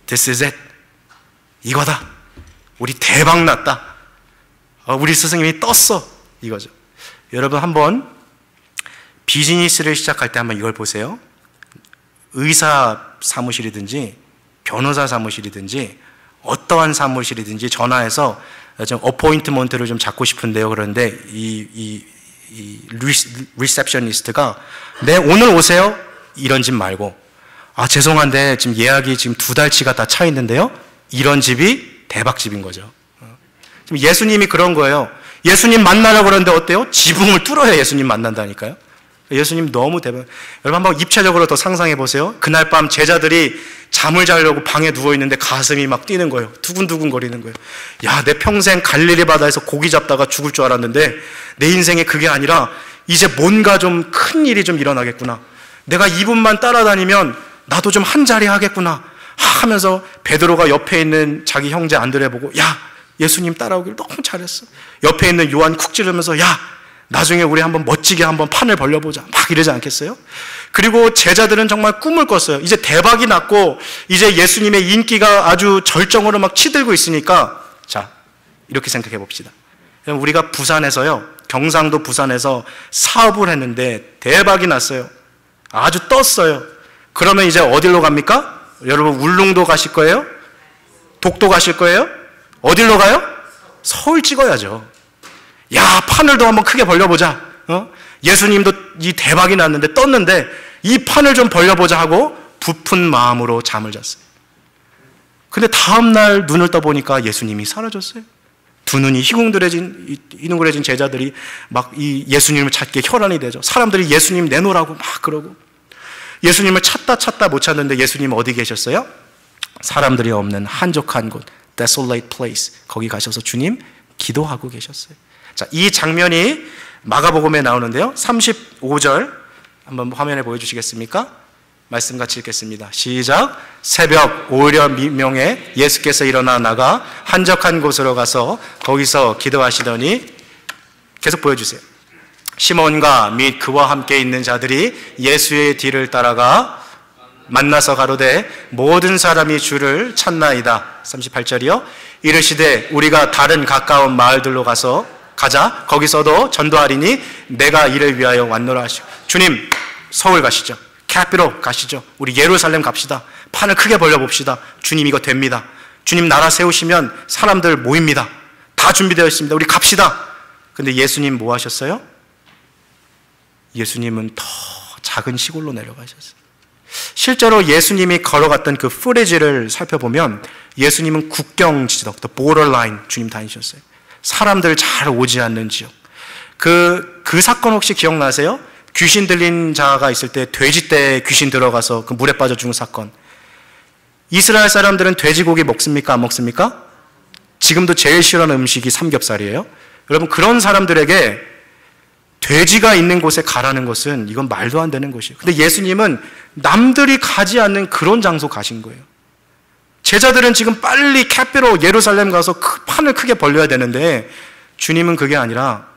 This is it. 이거다. 우리 대박 났다. 우리 스승님이 떴어. 이거죠. 여러분, 한번 비즈니스를 시작할 때 한번 이걸 보세요. 의사 사무실이든지 변호사 사무실이든지 어떠한 사무실이든지 전화해서 좀 어포인트먼트를 좀 잡고 싶은데요. 그런데 이 리셉셔니스트가 네, 오늘 오세요. 이런 집 말고, 죄송한데 지금 예약이 지금 2달치가 다 차 있는데요. 이런 집이 대박집인 거죠. 지금 예수님이 그런 거예요. 예수님 만나려고 그러는데 어때요? 지붕을 뚫어야 예수님 만난다니까요. 예수님 너무 대박. 여러분, 한번 입체적으로 더 상상해 보세요. 그날 밤 제자들이 잠을 자려고 방에 누워있는데 가슴이 막 뛰는 거예요. 두근두근 거리는 거예요. 야, 내 평생 갈릴리 바다에서 고기 잡다가 죽을 줄 알았는데 내 인생에 그게 아니라 이제 뭔가 좀 큰 일이 좀 일어나겠구나. 내가 이분만 따라다니면 나도 좀 한 자리 하겠구나 하면서 베드로가 옆에 있는 자기 형제 안드레 보고, 야, 예수님 따라오길 너무 잘했어. 옆에 있는 요한 쿡 찌르면서, 야, 나중에 우리 한번 멋지게 한번 판을 벌려보자, 막 이러지 않겠어요? 그리고 제자들은 정말 꿈을 꿨어요. 이제 대박이 났고 이제 예수님의 인기가 아주 절정으로 막 치들고 있으니까, 자, 이렇게 생각해 봅시다. 우리가 부산에서요, 경상도 부산에서 사업을 했는데 대박이 났어요. 아주 떴어요. 그러면 이제 어디로 갑니까? 여러분, 울릉도 가실 거예요? 독도 가실 거예요? 어디로 가요? 서울 찍어야죠. 야, 판을도 한번 크게 벌려보자. 예수님도 이 대박이 났는데, 떴는데 이 판을 좀 벌려보자 하고 부푼 마음으로 잠을 잤어요. 근데 다음날 눈을 떠보니까 예수님이 사라졌어요. 두 눈이 희둥그레진 제자들이 막 이 예수님을 찾기에 혈안이 되죠. 사람들이 예수님 내놓으라고 막 그러고, 예수님을 찾다 못 찾는데 예수님 어디 계셨어요? 사람들이 없는 한적한 곳, desolate place, 거기 가셔서 주님 기도하고 계셨어요. 자, 이 장면이 마가복음에 나오는데요, 35절 한번 화면에 보여주시겠습니까? 말씀 같이 읽겠습니다. 시작. 새벽 오히려 미명에 예수께서 일어나 나가 한적한 곳으로 가서 거기서 기도하시더니, 계속 보여주세요. 시몬과 및 그와 함께 있는 자들이 예수의 뒤를 따라가 만나서 가로되 모든 사람이 주를 찾나이다. 38절이요. 이르시되 우리가 다른 가까운 마을들로 가자. 거기서도 전도하리니 내가 이를 위하여 왔노라 하시고. 주님, 서울 가시죠. 캐피로 가시죠. 우리 예루살렘 갑시다. 판을 크게 벌려봅시다. 주님, 이거 됩니다. 주님 나라 세우시면 사람들 모입니다. 다 준비되어 있습니다. 우리 갑시다. 근데 예수님 뭐 하셨어요? 예수님은 더 작은 시골로 내려가셨어요. 실제로 예수님이 걸어갔던 그 프레지를 살펴보면 예수님은 국경 지역, borderline 주님 다니셨어요. 사람들 잘 오지 않는 지역. 그 사건 혹시 기억나세요? 귀신 들린 자가 있을 때 돼지떼에 귀신 들어가서 그 물에 빠져 죽은 사건. 이스라엘 사람들은 돼지고기 먹습니까? 안 먹습니까? 지금도 제일 싫어하는 음식이 삼겹살이에요. 여러분, 그런 사람들에게 돼지가 있는 곳에 가라는 것은 이건 말도 안 되는 것이에요. 근데 예수님은 남들이 가지 않는 그런 장소 가신 거예요. 제자들은 지금 빨리 캣비로 예루살렘 가서 판을 크게 벌려야 되는데 주님은 그게 아니라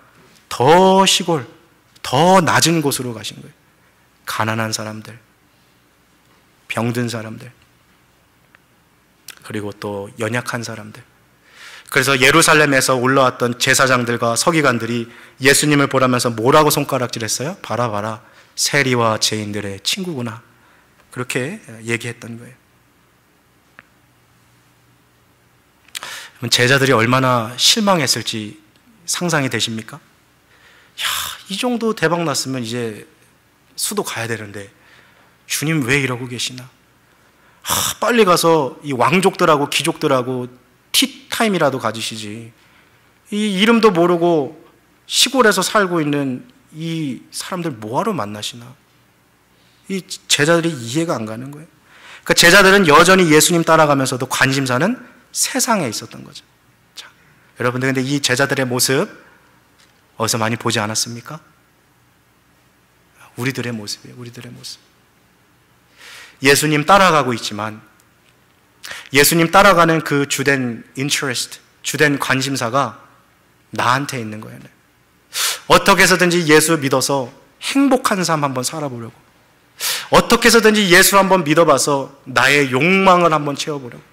더 시골, 더 낮은 곳으로 가신 거예요. 가난한 사람들, 병든 사람들, 그리고 또 연약한 사람들. 그래서 예루살렘에서 올라왔던 제사장들과 서기관들이 예수님을 보라면서 뭐라고 손가락질했어요? 봐라 봐라, 세리와 죄인들의 친구구나. 그렇게 얘기했던 거예요. 제자들이 얼마나 실망했을지 상상이 되십니까? 야, 이 정도 대박 났으면 이제 수도 가야 되는데 주님 왜 이러고 계시나? 빨리 가서 이 왕족들하고 귀족들하고 티타임이라도 가지시지. 이 이름도 모르고 시골에서 살고 있는 이 사람들 뭐하러 만나시나? 이 제자들이 이해가 안 가는 거예요. 그러니까 제자들은 여전히 예수님 따라가면서도 관심사는 세상에 있었던 거죠. 자, 여러분들, 근데 이 제자들의 모습 어디서 많이 보지 않았습니까? 우리들의 모습이에요. 우리들의 모습. 예수님 따라가고 있지만 예수님 따라가는 그 주된 interest, 주된 관심사가 나한테 있는 거예요. 어떻게 해서든지 예수 믿어서 행복한 삶 한번 살아보려고, 어떻게 해서든지 예수 한번 믿어봐서 나의 욕망을 한번 채워보려고,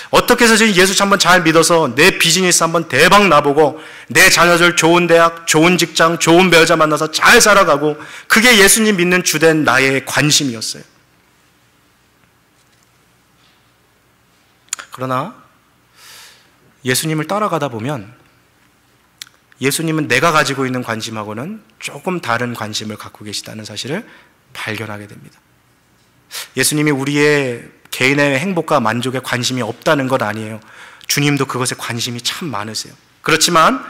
어떻게 해서든지 예수 한번 잘 믿어서 내 비즈니스 한번 대박 나보고 내 자녀들 좋은 대학, 좋은 직장, 좋은 배우자 만나서 잘 살아가고, 그게 예수님 믿는 주된 나의 관심이었어요. 그러나 예수님을 따라가다 보면 예수님은 내가 가지고 있는 관심하고는 조금 다른 관심을 갖고 계시다는 사실을 발견하게 됩니다. 예수님이 우리의 개인의 행복과 만족에 관심이 없다는 것 아니에요. 주님도 그것에 관심이 참 많으세요. 그렇지만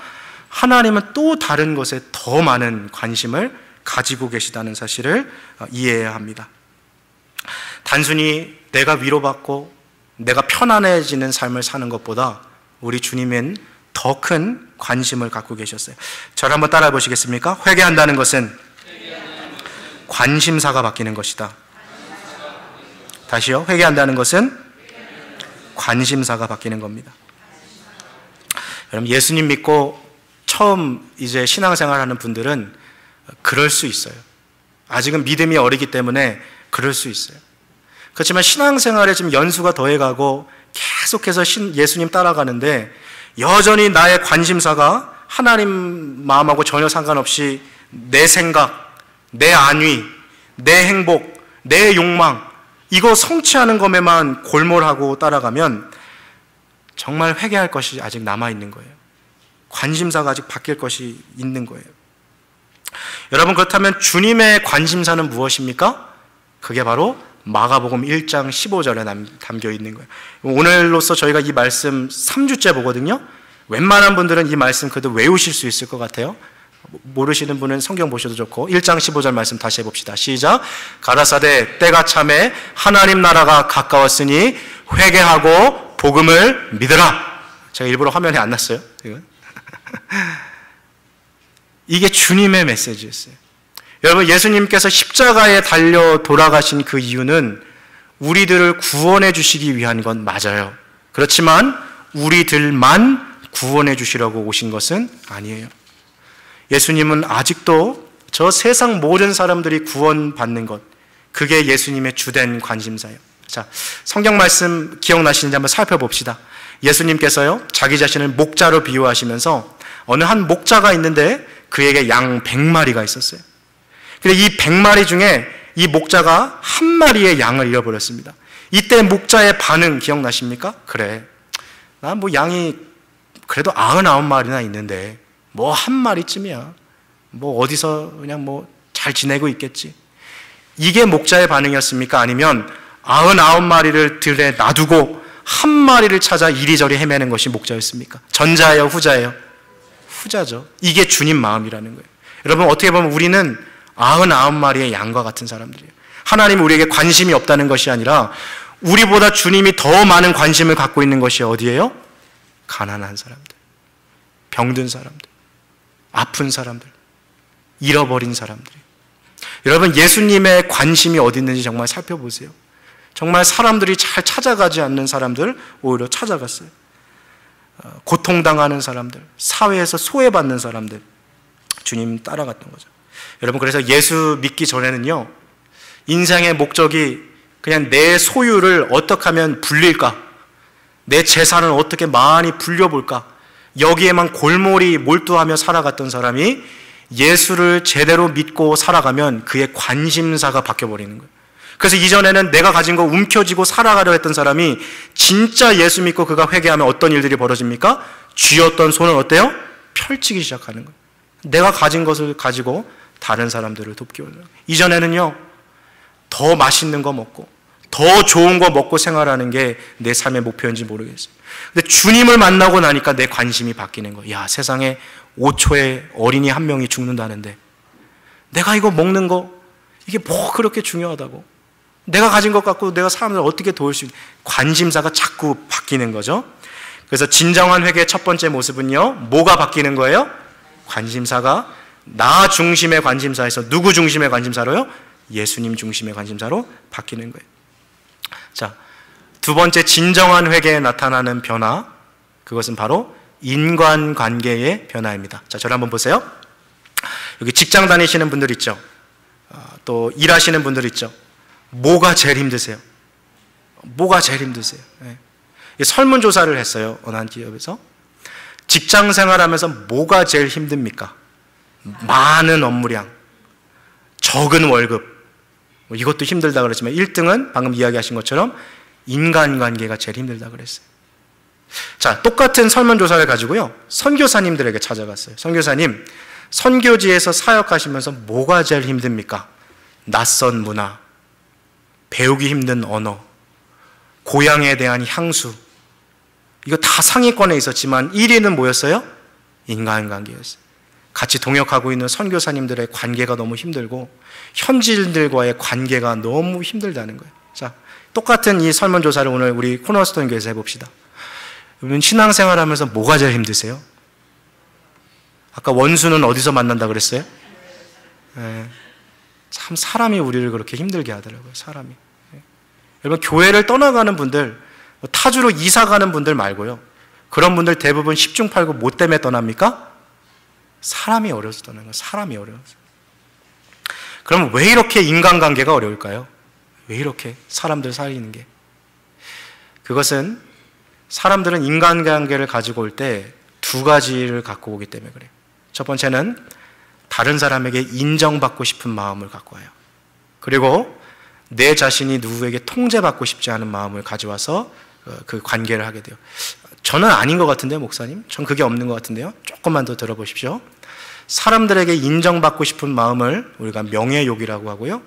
하나님은 또 다른 것에 더 많은 관심을 가지고 계시다는 사실을 이해해야 합니다. 단순히 내가 위로받고 내가 편안해지는 삶을 사는 것보다 우리 주님은 더 큰 관심을 갖고 계셨어요. 저를 한번 따라해 보시겠습니까? 회개한다는 것은 관심사가 바뀌는 것이다. 다시요. 회개한다는 것은 관심사가 바뀌는 겁니다. 여러분, 예수님 믿고 처음 이제 신앙생활하는 분들은 그럴 수 있어요. 아직은 믿음이 어리기 때문에 그럴 수 있어요. 그렇지만 신앙생활에 지금 연수가 더해가고 계속해서 예수님 따라가는데 여전히 나의 관심사가 하나님 마음하고 전혀 상관없이 내 생각, 내 안위, 내 행복, 내 욕망, 이거 성취하는 것에만 골몰하고 따라가면 정말 회개할 것이 아직 남아있는 거예요. 관심사가 아직 바뀔 것이 있는 거예요. 여러분, 그렇다면 주님의 관심사는 무엇입니까? 그게 바로 마가복음 1장 15절에 담겨 있는 거예요. 오늘로써 저희가 이 말씀 3주째 보거든요. 웬만한 분들은 이 말씀 그래도 외우실 수 있을 것 같아요. 모르시는 분은 성경 보셔도 좋고 1장 15절 말씀 다시 해봅시다. 시작. 가라사대 때가 차매 하나님 나라가 가까웠으니 회개하고 복음을 믿으라. 제가 일부러 화면에 안 놨어요. 이게 주님의 메시지였어요. 여러분, 예수님께서 십자가에 달려 돌아가신 그 이유는 우리들을 구원해 주시기 위한 건 맞아요. 그렇지만 우리들만 구원해 주시려고 오신 것은 아니에요. 예수님은 아직도 저 세상 모든 사람들이 구원받는 것, 그게 예수님의 주된 관심사예요. 자, 성경 말씀 기억나시는지 한번 살펴봅시다. 예수님께서요, 자기 자신을 목자로 비유하시면서 어느 한 목자가 있는데 그에게 양 100마리가 있었어요. 근데 이 100마리 중에 이 목자가 한 마리의 양을 잃어버렸습니다. 이때 목자의 반응 기억나십니까? 그래, 난 뭐 양이 그래도 99마리나 있는데 뭐 한 마리쯤이야. 뭐 어디서 그냥 뭐 잘 지내고 있겠지. 이게 목자의 반응이었습니까? 아니면 99마리를 들에 놔두고 한 마리를 찾아 이리저리 헤매는 것이 목자였습니까? 전자예요, 후자예요? 후자죠. 이게 주님 마음이라는 거예요. 여러분, 어떻게 보면 우리는 99마리의 양과 같은 사람들이에요. 하나님이 우리에게 관심이 없다는 것이 아니라 우리보다 주님이 더 많은 관심을 갖고 있는 것이 어디예요? 가난한 사람들, 병든 사람들, 아픈 사람들, 잃어버린 사람들. 여러분, 예수님의 관심이 어디 있는지 정말 살펴보세요. 정말 사람들이 잘 찾아가지 않는 사람들 오히려 찾아갔어요. 고통당하는 사람들, 사회에서 소외받는 사람들, 주님 따라갔던 거죠. 여러분, 그래서 예수 믿기 전에는요, 인생의 목적이 그냥 내 소유를 어떻게 하면 불릴까, 내 재산을 어떻게 많이 불려볼까, 여기에만 골몰이 몰두하며 살아갔던 사람이 예수를 제대로 믿고 살아가면 그의 관심사가 바뀌어버리는 거예요. 그래서 이전에는 내가 가진 거 움켜쥐고 살아가려 했던 사람이 진짜 예수 믿고 그가 회개하면 어떤 일들이 벌어집니까? 쥐었던 손을 어때요? 펼치기 시작하는 거예요. 내가 가진 것을 가지고 다른 사람들을 돕기 원해요. 이전에는요, 더 맛있는 거 먹고 더 좋은 거 먹고 생활하는 게 내 삶의 목표인지 모르겠어요. 근데 주님을 만나고 나니까 내 관심이 바뀌는 거예요. 야, 세상에 5초에 어린이 한 명이 죽는다는데 내가 이거 먹는 거 이게 뭐 그렇게 중요하다고, 내가 가진 것 갖고 내가 사람들을 어떻게 도울 수 있는, 관심사가 자꾸 바뀌는 거죠. 그래서 진정한 회개의 첫 번째 모습은요, 뭐가 바뀌는 거예요? 관심사가 나 중심의 관심사에서 누구 중심의 관심사로요? 예수님 중심의 관심사로 바뀌는 거예요. 자, 두 번째 진정한 회개에 나타나는 변화, 그것은 바로 인간관계의 변화입니다. 자, 저를 한번 보세요. 여기 직장 다니시는 분들 있죠? 또 일하시는 분들 있죠? 뭐가 제일 힘드세요? 뭐가 제일 힘드세요? 네. 설문조사를 했어요. 어느 한 기업에서. 직장 생활하면서 뭐가 제일 힘듭니까? 많은 업무량, 적은 월급, 이것도 힘들다 그랬지만 1등은 방금 이야기하신 것처럼 인간관계가 제일 힘들다 그랬어요. 자, 똑같은 설문조사를 가지고요, 선교사님들에게 찾아갔어요. 선교사님, 선교지에서 사역하시면서 뭐가 제일 힘듭니까? 낯선 문화, 배우기 힘든 언어, 고향에 대한 향수, 이거 다 상위권에 있었지만 1위는 뭐였어요? 인간관계였어요. 같이 동역하고 있는 선교사님들의 관계가 너무 힘들고 현지인들과의 관계가 너무 힘들다는 거예요. 자, 똑같은 이 설문조사를 오늘 우리 코너스톤 교회에서 해봅시다. 여러분, 신앙생활하면서 뭐가 제일 힘드세요? 아까 원수는 어디서 만난다 그랬어요? 참 사람이 우리를 그렇게 힘들게 하더라고요. 사람이. 여러분, 교회를 떠나가는 분들, 타주로 이사 가는 분들 말고요, 그런 분들 대부분 10중 8구 뭐 때문에 떠납니까? 사람이 어려워서 떠나는 거예요. 사람이 어려워서. 그럼 왜 이렇게 인간관계가 어려울까요? 왜 이렇게 사람들 사귀는 게? 그것은 사람들은 인간관계를 가지고 올 때 두 가지를 갖고 오기 때문에 그래요. 첫 번째는 다른 사람에게 인정받고 싶은 마음을 갖고 와요. 그리고 내 자신이 누구에게 통제받고 싶지 않은 마음을 가져와서 그 관계를 하게 돼요. 저는 아닌 것 같은데요, 목사님? 전 그게 없는 것 같은데요? 조금만 더 들어보십시오. 사람들에게 인정받고 싶은 마음을 우리가 명예욕이라고 하고요,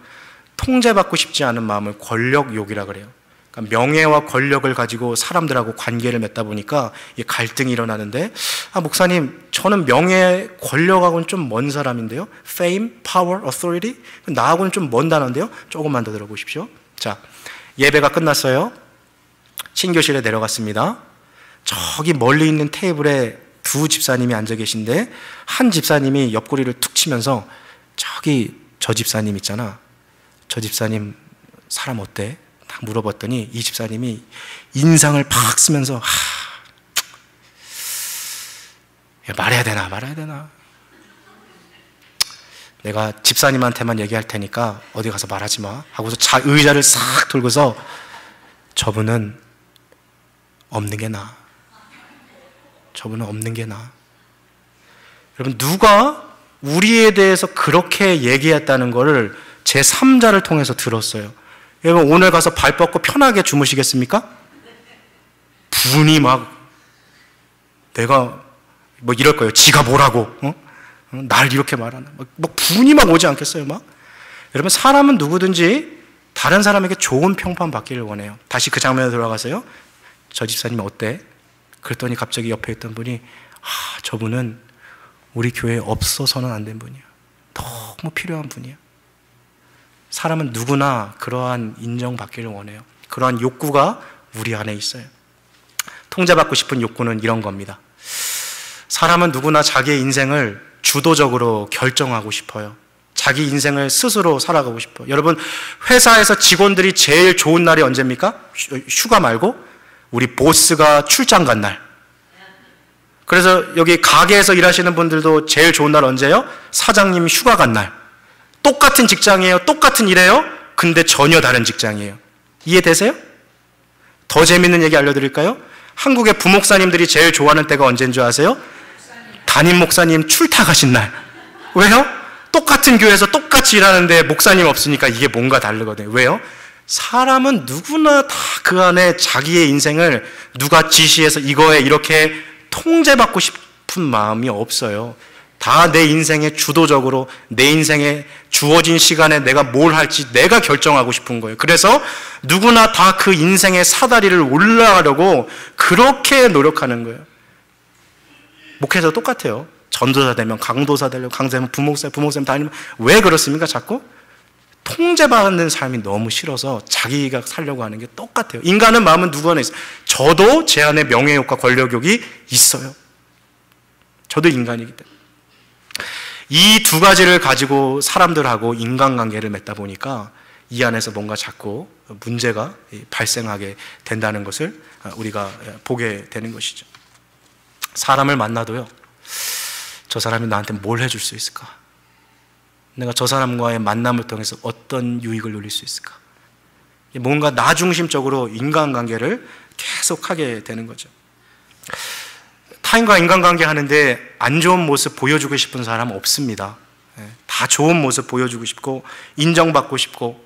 통제받고 싶지 않은 마음을 권력욕이라고 그래요. 그러니까 명예와 권력을 가지고 사람들하고 관계를 맺다 보니까 갈등이 일어나는데, 목사님, 저는 명예, 권력하고는 좀 먼 사람인데요? Fame, power, authority? 나하고는 좀 먼 단어인데요? 조금만 더 들어보십시오. 자, 예배가 끝났어요. 신교실에 내려갔습니다. 저기 멀리 있는 테이블에 두 집사님이 앉아 계신데, 한 집사님이 옆구리를 툭 치면서, 저기 저 집사님 있잖아, 저 집사님 사람 어때? 딱 물어봤더니 이 집사님이 인상을 팍 쓰면서 말해야 되나 말아야 되나, 내가 집사님한테만 얘기할 테니까 어디 가서 말하지 마 하고서 의자를 싹 돌고서 저분은 없는 게 나아. 저분은 없는 게 나아. 여러분, 누가 우리에 대해서 그렇게 얘기했다는 것을 제3자를 통해서 들었어요. 여러분, 오늘 가서 발 뻗고 편하게 주무시겠습니까? 분이 막, 내가 뭐 이럴 거예요. 지가 뭐라고, 날 이렇게 말하나. 막 분이 막 오지 않겠어요, 막? 여러분, 사람은 누구든지 다른 사람에게 좋은 평판 받기를 원해요. 다시 그 장면에 돌아가서요. 저 집사님 어때? 그랬더니 갑자기 옆에 있던 분이, 저분은 우리 교회에 없어서는 안 된 분이에요. 너무 필요한 분이에요. 사람은 누구나 그러한 인정받기를 원해요. 그러한 욕구가 우리 안에 있어요. 통제받고 싶은 욕구는 이런 겁니다. 사람은 누구나 자기의 인생을 주도적으로 결정하고 싶어요. 자기 인생을 스스로 살아가고 싶어요. 여러분, 회사에서 직원들이 제일 좋은 날이 언제입니까? 휴가 말고 우리 보스가 출장 간 날. 그래서 여기 가게에서 일하시는 분들도 제일 좋은 날 언제예요? 사장님 휴가 간 날. 똑같은 직장이에요. 똑같은 일이에요. 근데 전혀 다른 직장이에요. 이해되세요? 더 재밌는 얘기 알려드릴까요? 한국의 부목사님들이 제일 좋아하는 때가 언제인 줄 아세요? 담임 목사님 출타 가신 날. 왜요? 똑같은 교회에서 똑같이 일하는데 목사님 없으니까 이게 뭔가 다르거든요. 왜요? 사람은 누구나 다 그 안에 자기의 인생을 누가 지시해서 이거에 이렇게 통제받고 싶은 마음이 없어요. 다 내 인생에 주도적으로 내 인생에 주어진 시간에 내가 뭘 할지 내가 결정하고 싶은 거예요. 그래서 누구나 다 그 인생의 사다리를 올라가려고 그렇게 노력하는 거예요. 목회자도 똑같아요. 전도사 되면 강도사 되려고, 강사되면 부목사, 부목사님 다니면 왜 그렇습니까? 자꾸 통제받는 삶이 너무 싫어서 자기가 살려고 하는 게 똑같아요. 인간은 마음은 누구 안에 있어요. 저도 제 안에 명예욕과 권력욕이 있어요. 저도 인간이기 때문에. 이 두 가지를 가지고 사람들하고 인간관계를 맺다 보니까 이 안에서 뭔가 자꾸 문제가 발생하게 된다는 것을 우리가 보게 되는 것이죠. 사람을 만나도요, 저 사람이 나한테 뭘 해줄 수 있을까? 내가 저 사람과의 만남을 통해서 어떤 유익을 누릴 수 있을까? 뭔가 나 중심적으로 인간관계를 계속 하게 되는 거죠. 타인과 인간관계 하는데 안 좋은 모습 보여주고 싶은 사람 없습니다. 다 좋은 모습 보여주고 싶고 인정받고 싶고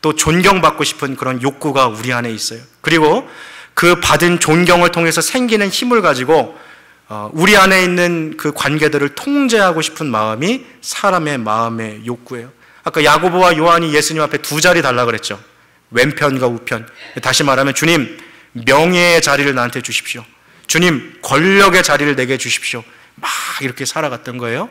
또 존경받고 싶은 그런 욕구가 우리 안에 있어요. 그리고 그 받은 존경을 통해서 생기는 힘을 가지고 우리 안에 있는 그 관계들을 통제하고 싶은 마음이 사람의 마음의 욕구예요. 아까 야고보와 요한이 예수님 앞에 두 자리 달라고 그랬죠. 왼편과 우편. 다시 말하면 주님, 명예의 자리를 나한테 주십시오. 주님, 권력의 자리를 내게 주십시오. 막 이렇게 살아갔던 거예요.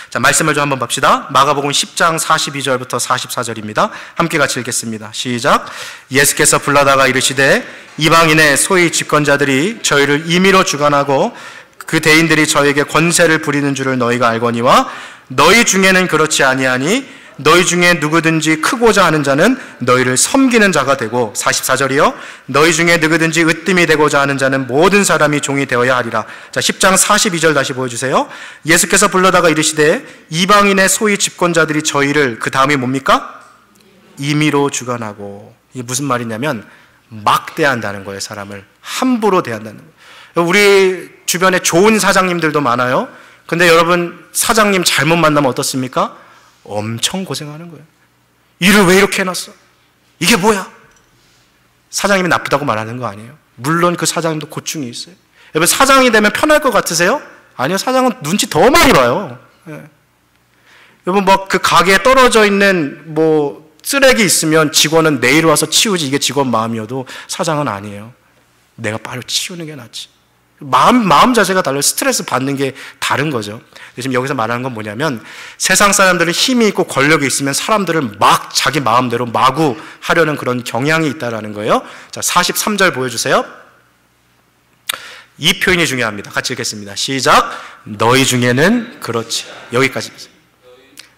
자, 말씀을 좀 한번 봅시다. 마가복음 10장 42절부터 44절입니다. 함께 같이 읽겠습니다. 시작. 예수께서 불러다가 이르시되 이방인의 소위 집권자들이 저희를 임의로 주관하고 그 대인들이 저에게 권세를 부리는 줄을 너희가 알거니와 너희 중에는 그렇지 아니하니 너희 중에 누구든지 크고자 하는 자는 너희를 섬기는 자가 되고 44절이요. 너희 중에 누구든지 으뜸이 되고자 하는 자는 모든 사람이 종이 되어야 하리라. 자, 10장 42절 다시 보여주세요. 예수께서 불러다가 이르시되 이방인의 소위 집권자들이 저희를, 그 다음이 뭡니까? 임의로 주관하고. 이게 무슨 말이냐면 막대한다는 거예요. 사람을 함부로 대한다는 거예요. 우리 주변에 좋은 사장님들도 많아요. 근데 여러분, 사장님 잘못 만나면 어떻습니까? 엄청 고생하는 거예요. 일을 왜 이렇게 해놨어? 이게 뭐야? 사장님이 나쁘다고 말하는 거 아니에요. 물론 그 사장님도 고충이 있어요. 여러분, 사장이 되면 편할 것 같으세요? 아니요. 사장은 눈치 더 많이 봐요. 예. 여러분, 뭐 그 가게에 떨어져 있는 뭐 쓰레기 있으면 직원은 내일 와서 치우지, 이게 직원 마음이어도 사장은 아니에요. 내가 빨리 치우는 게 낫지. 마음 자세가 달라요. 스트레스 받는 게 다른 거죠. 지금 여기서 말하는 건 뭐냐면 세상 사람들은 힘이 있고 권력이 있으면 사람들을 막 자기 마음대로 마구 하려는 그런 경향이 있다는 거예요. 자, 43절 보여주세요. 이 표현이 중요합니다. 같이 읽겠습니다. 시작. 너희 중에는 그렇지. 여기까지.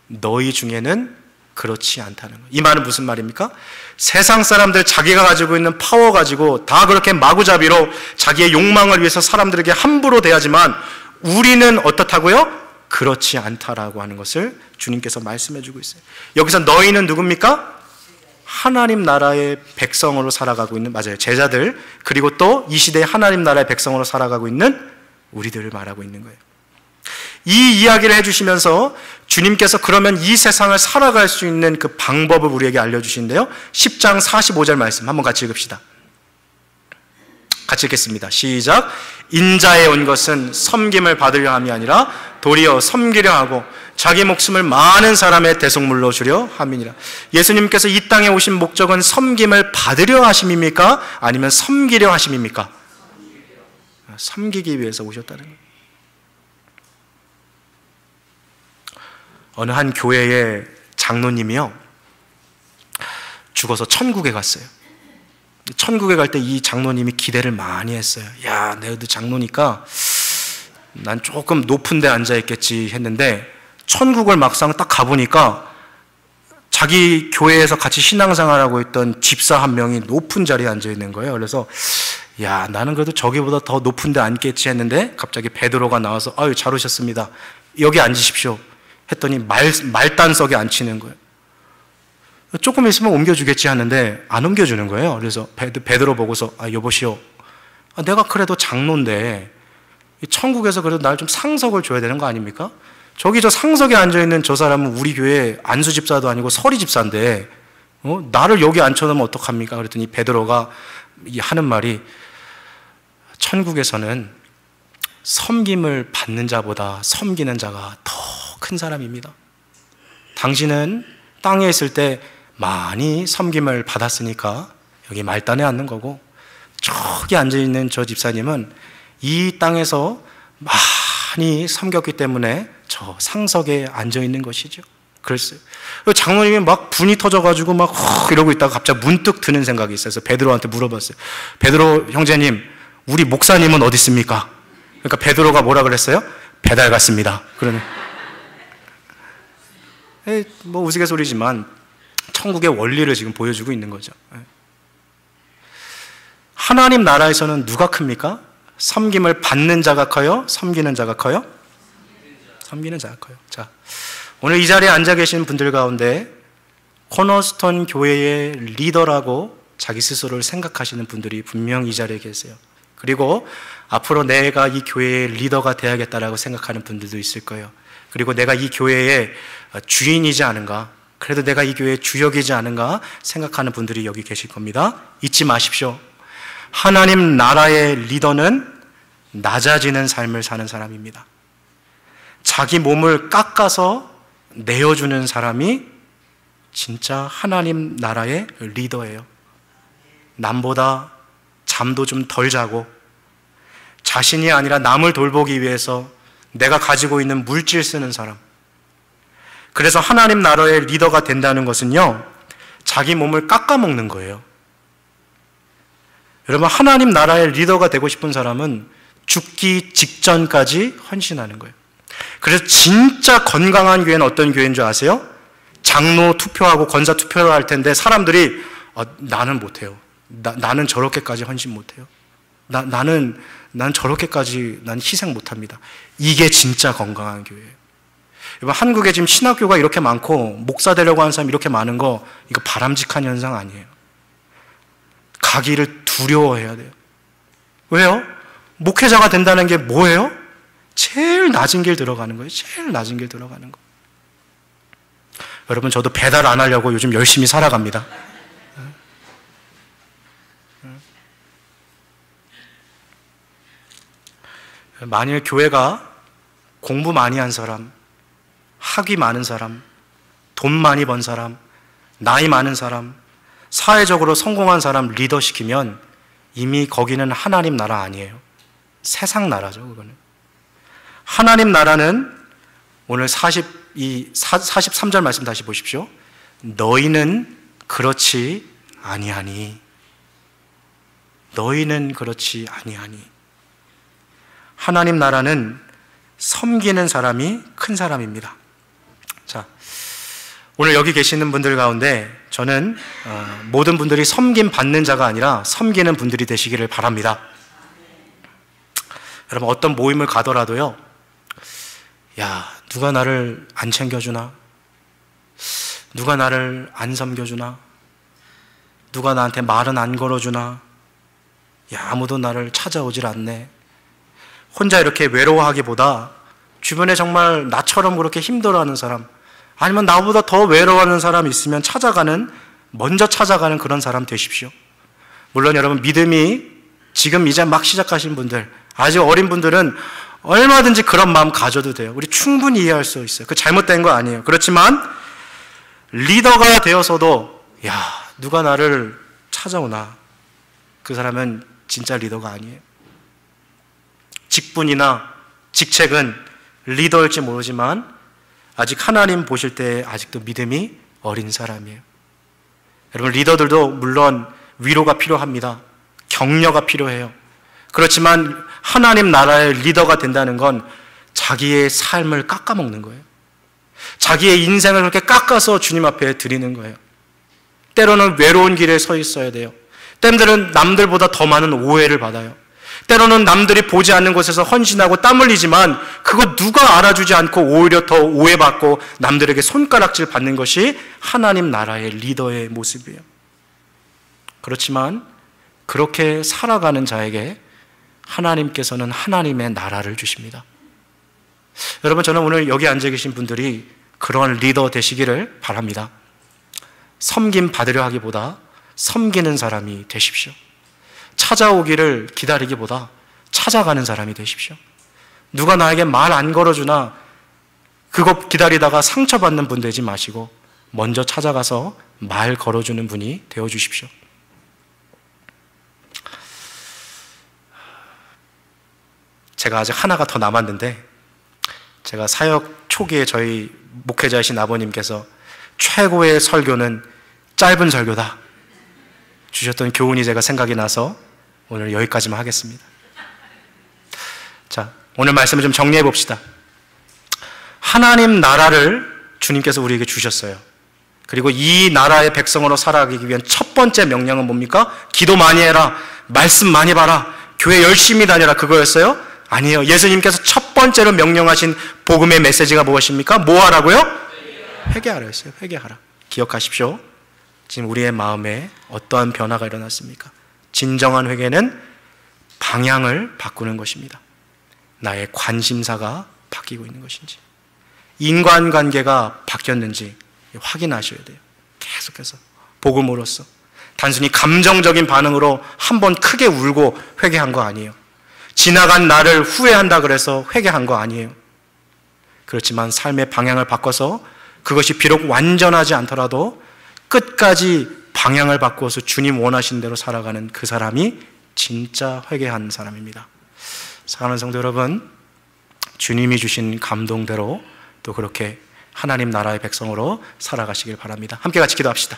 너희 중에는 그렇지 않다는 거예요. 이 말은 무슨 말입니까? 세상 사람들 자기가 가지고 있는 파워 가지고 다 그렇게 마구잡이로 자기의 욕망을 위해서 사람들에게 함부로 대하지만 우리는 어떻다고요? 그렇지 않다라고 하는 것을 주님께서 말씀해 주고 있어요. 여기서 너희는 누굽니까? 하나님 나라의 백성으로 살아가고 있는, 맞아요, 제자들, 그리고 또 이 시대의 하나님 나라의 백성으로 살아가고 있는 우리들을 말하고 있는 거예요. 이 이야기를 해주시면서 주님께서 그러면 이 세상을 살아갈 수 있는 그 방법을 우리에게 알려주시는데요. 10장 45절 말씀 한번 같이 읽읍시다. 같이 읽겠습니다. 시작. 인자에 온 것은 섬김을 받으려 함이 아니라 도리어 섬기려 하고 자기 목숨을 많은 사람의 대속물로 주려 함이니라. 예수님께서 이 땅에 오신 목적은 섬김을 받으려 하심입니까? 아니면 섬기려 하심입니까? 섬기기 위해서 오셨다는 거예요. 어느 한 교회의 장로님이요, 죽어서 천국에 갔어요. 천국에 갈 때 이 장로님이 기대를 많이 했어요. 야, 내도 장로니까 난 조금 높은 데 앉아있겠지 했는데, 천국을 막상 딱 가보니까 자기 교회에서 같이 신앙생활하고 있던 집사 한 명이 높은 자리에 앉아있는 거예요. 그래서 야, 나는 그래도 저기보다 더 높은 데 앉겠지 했는데, 갑자기 베드로가 나와서 아유, 잘 오셨습니다, 여기 앉으십시오 했더니 말단석에 앉히는 거예요. 조금 있으면 옮겨주겠지 하는데 안 옮겨주는 거예요. 그래서 베드로 보고서 여보시오, 내가 그래도 장로인데 천국에서 그래도 날 좀 상석을 줘야 되는 거 아닙니까? 저기 저 상석에 앉아있는 저 사람은 우리 교회 안수 집사도 아니고 서리 집사인데 나를 여기 앉혀놓으면 어떡합니까? 그랬더니 베드로가 하는 말이, 천국에서는 섬김을 받는 자보다 섬기는 자가 더 큰 사람입니다. 당신은 땅에 있을 때 많이 섬김을 받았으니까 여기 말단에 앉는 거고, 저기 앉아있는 저 집사님은 이 땅에서 많이 섬겼기 때문에 저 상석에 앉아있는 것이죠. 그랬어요. 장로님이 막 분이 터져가지고 막 이러고 있다가 갑자기 문득 드는 생각이 있어서 베드로한테 물어봤어요. 베드로 형제님, 우리 목사님은 어디 있습니까? 그러니까 베드로가 뭐라 그랬어요? 배달 갔습니다. 그러네. 뭐 우스갯소리지만 천국의 원리를 지금 보여주고 있는 거죠. 하나님 나라에서는 누가 큽니까? 섬김을 받는 자가 커요? 섬기는 자가 커요? 섬기는 자가 커요. 자, 오늘 이 자리에 앉아 계신 분들 가운데 코너스톤 교회의 리더라고 자기 스스로를 생각하시는 분들이 분명 이 자리에 계세요. 그리고 앞으로 내가 이 교회의 리더가 되어야겠다라고 생각하는 분들도 있을 거예요. 그리고 내가 이 교회의 주인이지 않은가, 그래도 내가 이 교회의 주역이지 않은가 생각하는 분들이 여기 계실 겁니다. 잊지 마십시오. 하나님 나라의 리더는 낮아지는 삶을 사는 사람입니다. 자기 몸을 깎아서 내어주는 사람이 진짜 하나님 나라의 리더예요. 남보다 잠도 좀 덜 자고 자신이 아니라 남을 돌보기 위해서 내가 가지고 있는 물질 쓰는 사람. 그래서 하나님 나라의 리더가 된다는 것은요, 자기 몸을 깎아먹는 거예요. 여러분, 하나님 나라의 리더가 되고 싶은 사람은 죽기 직전까지 헌신하는 거예요. 그래서 진짜 건강한 교회는 어떤 교회인 줄 아세요? 장로 투표하고 권사 투표를 할 텐데 사람들이 나는 못해요. 나는 저렇게까지 헌신 못해요. 나는 저렇게까지 난 희생 못합니다. 이게 진짜 건강한 교회예요. 여러분, 한국에 지금 신학교가 이렇게 많고 목사 되려고 하는 사람이 이렇게 많은 거, 이거 바람직한 현상 아니에요. 가기를 두려워해야 돼요. 왜요? 목회자가 된다는 게 뭐예요? 제일 낮은 길 들어가는 거예요. 제일 낮은 길 들어가는 거. 여러분, 저도 배달 안 하려고 요즘 열심히 살아갑니다. 만일 교회가 공부 많이 한 사람, 학위 많은 사람, 돈 많이 번 사람, 나이 많은 사람, 사회적으로 성공한 사람 리더시키면 이미 거기는 하나님 나라 아니에요. 세상 나라죠, 그거는. 하나님 나라는 오늘 43절 말씀 다시 보십시오. 너희는 그렇지 아니하니. 너희는 그렇지 아니하니. 하나님 나라는 섬기는 사람이 큰 사람입니다. 자, 오늘 여기 계시는 분들 가운데 저는 모든 분들이 섬김 받는 자가 아니라 섬기는 분들이 되시기를 바랍니다. 여러분, 어떤 모임을 가더라도요, 야, 누가 나를 안 챙겨주나? 누가 나를 안 섬겨주나? 누가 나한테 말은 안 걸어주나? 야, 아무도 나를 찾아오질 않네. 혼자 이렇게 외로워하기보다 주변에 정말 나처럼 그렇게 힘들어하는 사람, 아니면 나보다 더 외로워하는 사람이 있으면 먼저 찾아가는 그런 사람 되십시오. 물론 여러분, 믿음이 지금 이제 막 시작하신 분들, 아직 어린 분들은 얼마든지 그런 마음 가져도 돼요. 우리 충분히 이해할 수 있어요. 그 잘못된 거 아니에요. 그렇지만 리더가 되어서도 야, 누가 나를 찾아오나? 그 사람은 진짜 리더가 아니에요. 직분이나 직책은 리더일지 모르지만 아직 하나님 보실 때 아직도 믿음이 어린 사람이에요. 여러분, 리더들도 물론 위로가 필요합니다. 격려가 필요해요. 그렇지만 하나님 나라의 리더가 된다는 건 자기의 삶을 깎아먹는 거예요. 자기의 인생을 그렇게 깎아서 주님 앞에 드리는 거예요. 때로는 외로운 길에 서 있어야 돼요. 때로는 남들보다 더 많은 오해를 받아요. 때로는 남들이 보지 않는 곳에서 헌신하고 땀 흘리지만 그거 누가 알아주지 않고 오히려 더 오해받고 남들에게 손가락질 받는 것이 하나님 나라의 리더의 모습이에요. 그렇지만 그렇게 살아가는 자에게 하나님께서는 하나님의 나라를 주십니다. 여러분, 저는 오늘 여기 앉아 계신 분들이 그런 리더 되시기를 바랍니다. 섬김 받으려 하기보다 섬기는 사람이 되십시오. 찾아오기를 기다리기보다 찾아가는 사람이 되십시오. 누가 나에게 말 안 걸어주나 그거 기다리다가 상처받는 분 되지 마시고 먼저 찾아가서 말 걸어주는 분이 되어주십시오. 제가 아직 하나가 더 남았는데, 제가 사역 초기에 저희 목회자이신 아버님께서 최고의 설교는 짧은 설교다 주셨던 교훈이 제가 생각이 나서 오늘 여기까지만 하겠습니다. 자, 오늘 말씀을 좀 정리해 봅시다. 하나님 나라를 주님께서 우리에게 주셨어요. 그리고 이 나라의 백성으로 살아가기 위한 첫 번째 명령은 뭡니까? 기도 많이 해라, 말씀 많이 봐라, 교회 열심히 다녀라, 그거였어요? 아니에요. 예수님께서 첫 번째로 명령하신 복음의 메시지가 무엇입니까? 뭐 하라고요? 회개하라 했어요. 회개하라. 기억하십시오. 지금 우리의 마음에 어떠한 변화가 일어났습니까? 진정한 회개는 방향을 바꾸는 것입니다. 나의 관심사가 바뀌고 있는 것인지, 인간관계가 바뀌었는지 확인하셔야 돼요. 계속해서 복음으로써. 단순히 감정적인 반응으로 한번 크게 울고 회개한 거 아니에요. 지나간 나를 후회한다 그래서 회개한 거 아니에요. 그렇지만 삶의 방향을 바꿔서 그것이 비록 완전하지 않더라도 끝까지 방향을 바꾸어서 주님 원하신 대로 살아가는 그 사람이 진짜 회개한 사람입니다. 사랑하는 성도 여러분, 주님이 주신 감동대로 또 그렇게 하나님 나라의 백성으로 살아가시길 바랍니다. 함께 같이 기도합시다.